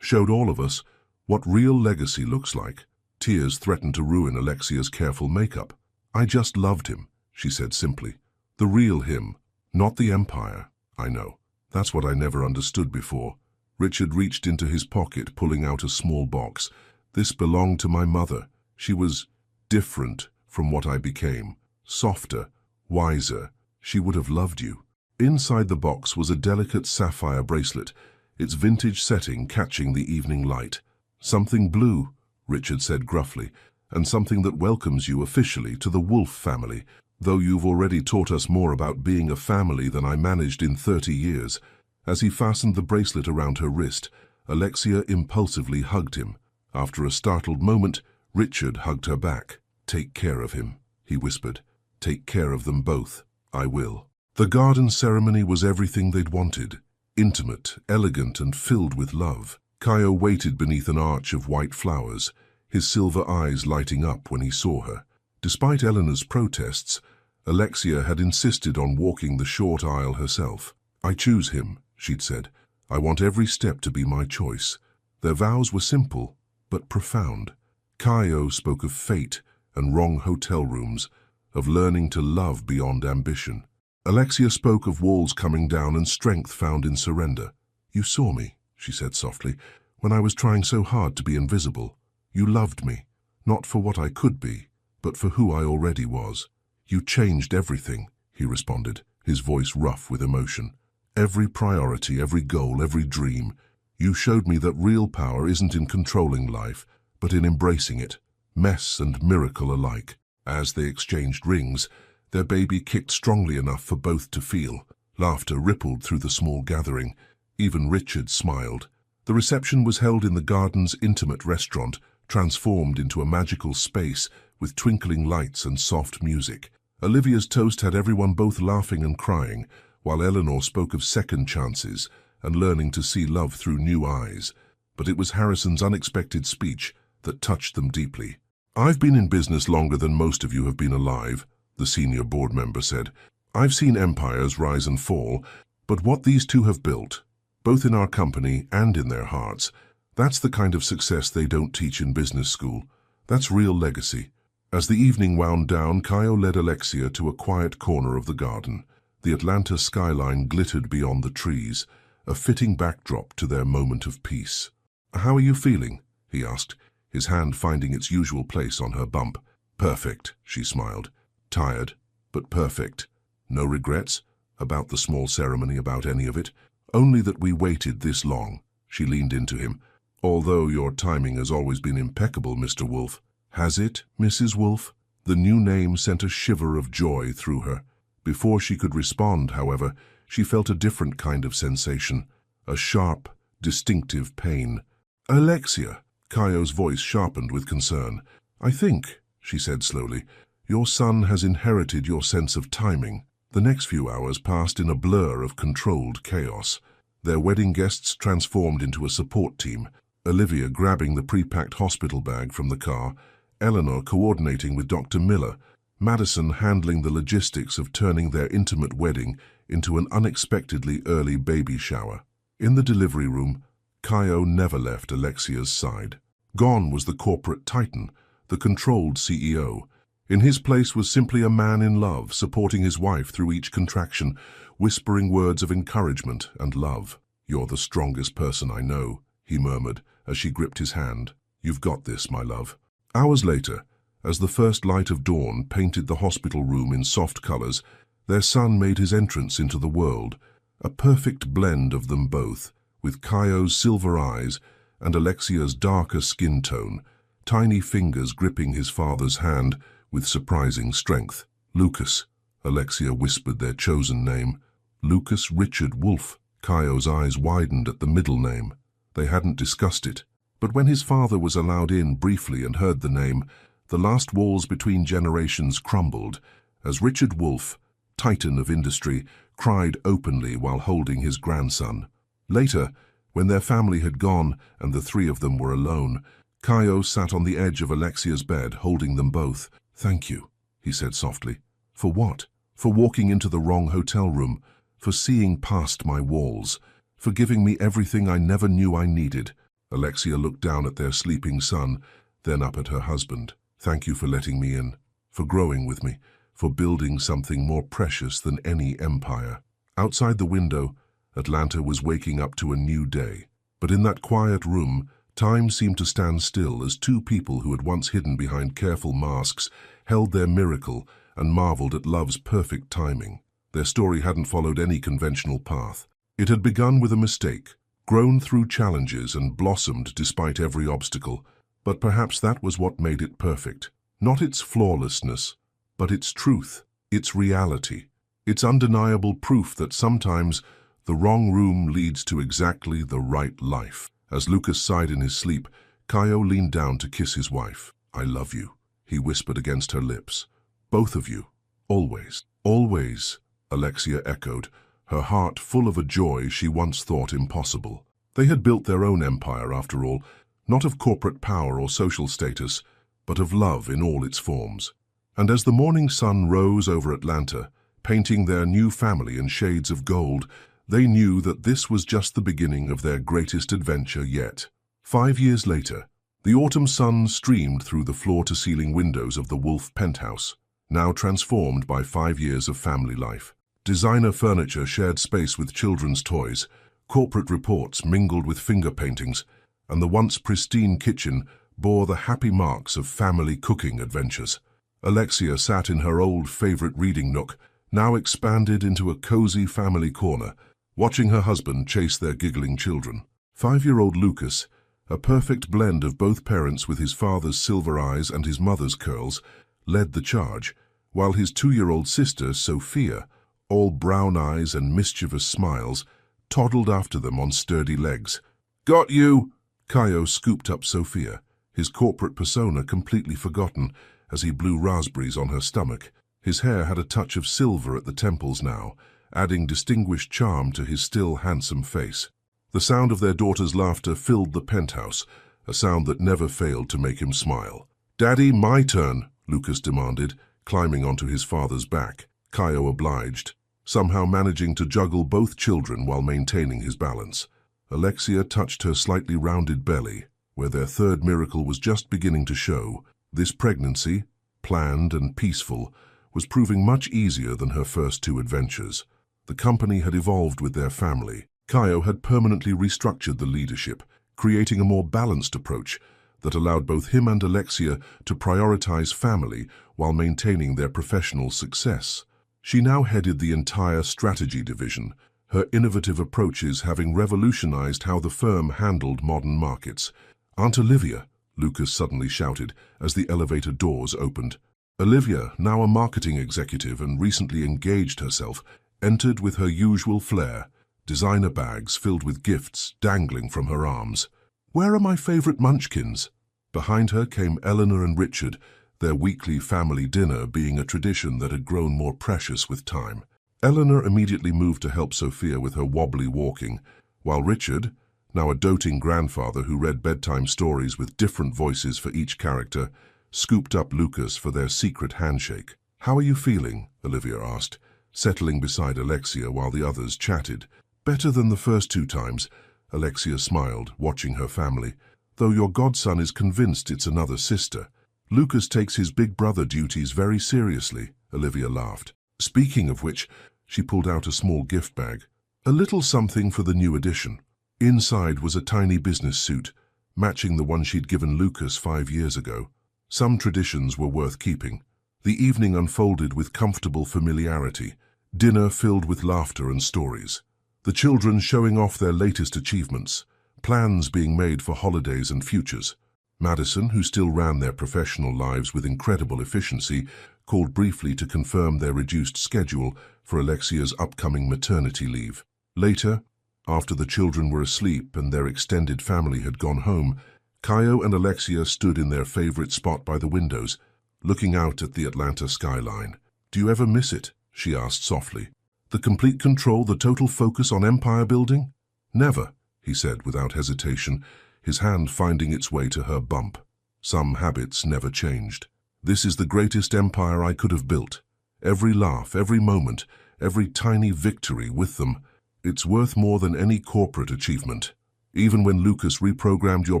all of us, what real legacy looks like. Tears threatened to ruin Alexia's careful makeup. I just loved him, she said simply. The real him, not the empire. I know. That's what I never understood before. Richard reached into his pocket, pulling out a small box. This belonged to my mother. She was different from what I became. Softer, wiser. She would have loved you. Inside the box was a delicate sapphire bracelet, its vintage setting catching the evening light. Something blue, Richard said gruffly, and something that welcomes you officially to the Wolfe family, though you've already taught us more about being a family than I managed in 30 years. As he fastened the bracelet around her wrist, Alexia impulsively hugged him. After a startled moment, Richard hugged her back. Take care of him, he whispered. Take care of them both. I will. The garden ceremony was everything they'd wanted. Intimate, elegant, and filled with love. Caio waited beneath an arch of white flowers, his silver eyes lighting up when he saw her. Despite Eleanor's protests, Alexia had insisted on walking the short aisle herself. I choose him, she'd said. I want every step to be my choice. Their vows were simple, but profound. Caio spoke of fate and wrong hotel rooms, of learning to love beyond ambition. Alexia spoke of walls coming down and strength found in surrender. You saw me, she said softly, when I was trying so hard to be invisible. You loved me, not for what I could be, but for who I already was. You changed everything, he responded, his voice rough with emotion. Every priority, every goal, every dream. You showed me that real power isn't in controlling life, but in embracing it, mess and miracle alike. As they exchanged rings, their baby kicked strongly enough for both to feel. Laughter rippled through the small gathering. Even Richard smiled. The reception was held in the garden's intimate restaurant, transformed into a magical space with twinkling lights and soft music. Olivia's toast had everyone both laughing and crying, while Eleanor spoke of second chances and learning to see love through new eyes. But it was Harrison's unexpected speech that touched them deeply. I've been in business longer than most of you have been alive, the senior board member said. I've seen empires rise and fall, but what these two have built, both in our company and in their hearts, that's the kind of success they don't teach in business school. That's real legacy. As the evening wound down, Caio led Alexia to a quiet corner of the garden. The Atlanta skyline glittered beyond the trees, a fitting backdrop to their moment of peace. How are you feeling? He asked, his hand finding its usual place on her bump. Perfect, she smiled. Tired, but perfect. No regrets? About the small ceremony, about any of it? Only that we waited this long. She leaned into him. Although your timing has always been impeccable, Mr. Wolfe. Has it, Mrs. Wolfe? The new name sent a shiver of joy through her. Before she could respond, however, she felt a different kind of sensation. A sharp, distinctive pain. Alexia, Caio's voice sharpened with concern. I think, she said slowly, your son has inherited your sense of timing. The next few hours passed in a blur of controlled chaos. Their wedding guests transformed into a support team, Olivia grabbing the pre-packed hospital bag from the car, Eleanor coordinating with Dr. Miller, Madison handling the logistics of turning their intimate wedding into an unexpectedly early baby shower. In the delivery room, Caio never left Alexia's side. Gone was the corporate titan, the controlled CEO. In his place was simply a man in love, supporting his wife through each contraction, whispering words of encouragement and love. You're the strongest person I know, he murmured as she gripped his hand. You've got this, my love. Hours later, as the first light of dawn painted the hospital room in soft colors, their son made his entrance into the world, a perfect blend of them both, with Caio's silver eyes and Alexia's darker skin tone, tiny fingers gripping his father's hand with surprising strength. Lucas, Alexia whispered their chosen name. Lucas Richard Wolfe. Caio's eyes widened at the middle name. They hadn't discussed it, but when his father was allowed in briefly and heard the name, the last walls between generations crumbled, as Richard Wolfe, titan of industry, cried openly while holding his grandson. Later, when their family had gone and the three of them were alone, Caio sat on the edge of Alexia's bed, holding them both. Thank you, he said softly. For what? For walking into the wrong hotel room, for seeing past my walls, for giving me everything I never knew I needed. Alexia looked down at their sleeping son, then up at her husband. Thank you for letting me in, for growing with me, for building something more precious than any empire. Outside the window, Atlanta was waking up to a new day. But in that quiet room, time seemed to stand still as two people who had once hidden behind careful masks held their miracle and marveled at love's perfect timing. Their story hadn't followed any conventional path. It had begun with a mistake, grown through challenges and blossomed despite every obstacle. But perhaps that was what made it perfect. Not its flawlessness, but its truth, its reality, its undeniable proof that sometimes the wrong room leads to exactly the right life. As Lucas sighed in his sleep, Caio leaned down to kiss his wife. I love you, he whispered against her lips. Both of you. Always. Always, Alexia echoed, her heart full of a joy she once thought impossible. They had built their own empire, after all, not of corporate power or social status, but of love in all its forms. And as the morning sun rose over Atlanta, painting their new family in shades of gold, They knew that this was just the beginning of their greatest adventure yet. 5 years later, the autumn sun streamed through the floor-to-ceiling windows of the Wolf penthouse, now transformed by 5 years of family life. Designer furniture shared space with children's toys, corporate reports mingled with finger paintings, and the once pristine kitchen bore the happy marks of family cooking adventures. Alexia sat in her old favorite reading nook, now expanded into a cozy family corner, watching her husband chase their giggling children. 5-year-old Lucas, a perfect blend of both parents with his father's silver eyes and his mother's curls, led the charge, while his 2-year-old sister, Sophia, all brown eyes and mischievous smiles, toddled after them on sturdy legs. "Got you!" Caio scooped up Sophia, his corporate persona completely forgotten as he blew raspberries on her stomach. His hair had a touch of silver at the temples now, adding distinguished charm to his still handsome face. The sound of their daughter's laughter filled the penthouse, a sound that never failed to make him smile. "Daddy, my turn," Lucas demanded, climbing onto his father's back. Caio obliged, somehow managing to juggle both children while maintaining his balance. Alexia touched her slightly rounded belly, where their third miracle was just beginning to show. This pregnancy, planned and peaceful, was proving much easier than her first 2 adventures. The company had evolved with their family. Caio had permanently restructured the leadership, creating a more balanced approach that allowed both him and Alexia to prioritize family while maintaining their professional success. She now headed the entire strategy division, her innovative approaches having revolutionized how the firm handled modern markets. "Aunt Olivia," Lucas suddenly shouted as the elevator doors opened. Olivia, now a marketing executive and recently engaged herself, entered with her usual flair, designer bags filled with gifts dangling from her arms. "Where are my favorite munchkins?" Behind her came Eleanor and Richard, their weekly family dinner being a tradition that had grown more precious with time. Eleanor immediately moved to help Sophia with her wobbly walking, while Richard, now a doting grandfather who read bedtime stories with different voices for each character, scooped up Lucas for their secret handshake. "How are you feeling?" Olivia asked, settling beside Alexia while the others chatted. "Better than the first 2 times, Alexia smiled, watching her family, "though your godson is convinced it's another sister." "Lucas takes his big brother duties very seriously," Olivia laughed. Speaking of which, she pulled out a small gift bag. A little something for the new addition. Inside was a tiny business suit, matching the one she'd given Lucas 5 years ago. Some traditions were worth keeping. The evening unfolded with comfortable familiarity, dinner filled with laughter and stories. The children showing off their latest achievements, plans being made for holidays and futures. Madison, who still ran their professional lives with incredible efficiency, called briefly to confirm their reduced schedule for Alexia's upcoming maternity leave. Later, after the children were asleep and their extended family had gone home, Caio and Alexia stood in their favorite spot by the windows, looking out at the Atlanta skyline. "Do you ever miss it?" she asked softly. "The complete control, the total focus on empire building?" "Never," he said without hesitation, his hand finding its way to her bump. "Some habits never changed. This is the greatest empire I could have built. Every laugh, every moment, every tiny victory with them. It's worth more than any corporate achievement. Even when Lucas reprogrammed your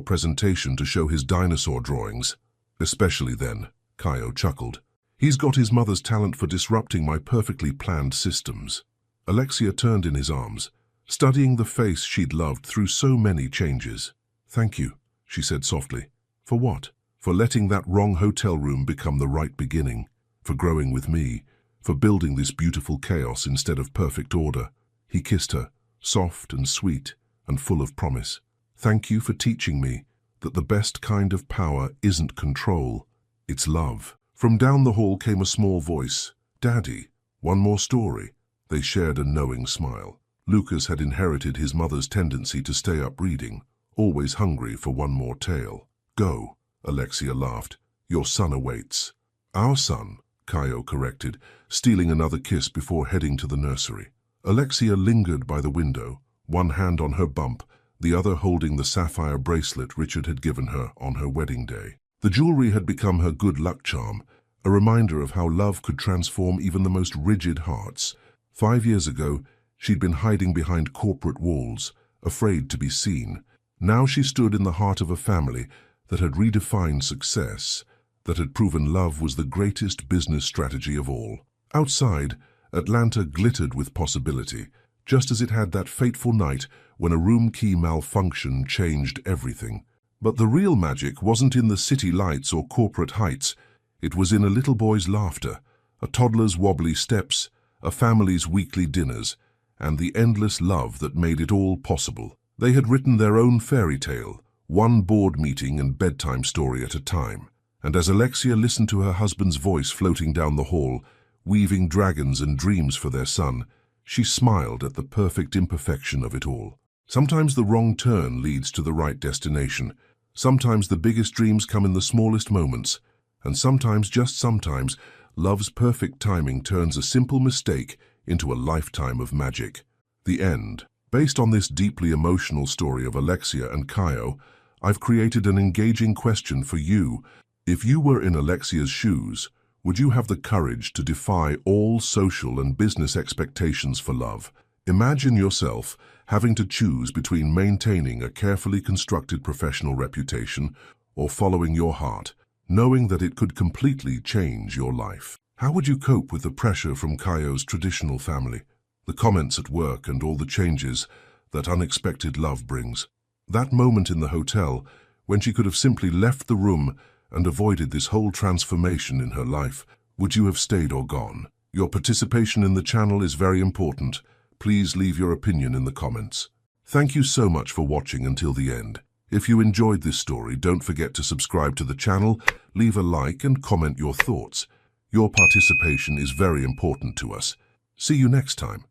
presentation to show his dinosaur drawings. Especially then," Caio chuckled. "He's got his mother's talent for disrupting my perfectly planned systems." Alexia turned in his arms, studying the face she'd loved through so many changes. "Thank you," she said softly. "For what?" "For letting that wrong hotel room become the right beginning, for growing with me, for building this beautiful chaos instead of perfect order." He kissed her, soft and sweet and full of promise. "Thank you for teaching me that the best kind of power isn't control, it's love." From down the hall came a small voice. "Daddy, one more story." They shared a knowing smile. Lucas had inherited his mother's tendency to stay up reading, always hungry for one more tale. "Go," Alexia laughed. "Your son awaits." "Our son," Caio corrected, stealing another kiss before heading to the nursery. Alexia lingered by the window, one hand on her bump, the other holding the sapphire bracelet Richard had given her on her wedding day. The jewelry had become her good luck charm, a reminder of how love could transform even the most rigid hearts. 5 years ago, She'd been hiding behind corporate walls, afraid to be seen. Now she stood in the heart of a family that had redefined success, that had proven love was the greatest business strategy of all. Outside, Atlanta glittered with possibility, just as it had that fateful night when a room key malfunction changed everything. But the real magic wasn't in the city lights or corporate heights. It was in a little boy's laughter, a toddler's wobbly steps, a family's weekly dinners, and the endless love that made it all possible. They had written their own fairy tale, one board meeting and bedtime story at a time. And as Alexia listened to her husband's voice floating down the hall, weaving dragons and dreams for their son, she smiled at the perfect imperfection of it all. Sometimes the wrong turn leads to the right destination. Sometimes the biggest dreams come in the smallest moments. And sometimes, just sometimes, love's perfect timing turns a simple mistake into a lifetime of magic. The end. Based on this deeply emotional story of Alexia and Caio, I've created an engaging question for you. If you were in Alexia's shoes, would you have the courage to defy all social and business expectations for love? Imagine yourself having to choose between maintaining a carefully constructed professional reputation or following your heart, knowing that it could completely change your life. How would you cope with the pressure from Caio's traditional family, the comments at work and all the changes that unexpected love brings? That moment in the hotel when she could have simply left the room and avoided this whole transformation in her life, would you have stayed or gone? Your participation in the channel is very important. Please leave your opinion in the comments. Thank you so much for watching until the end. If you enjoyed this story, don't forget to subscribe to the channel, leave a like and comment your thoughts. Your participation is very important to us. See you next time.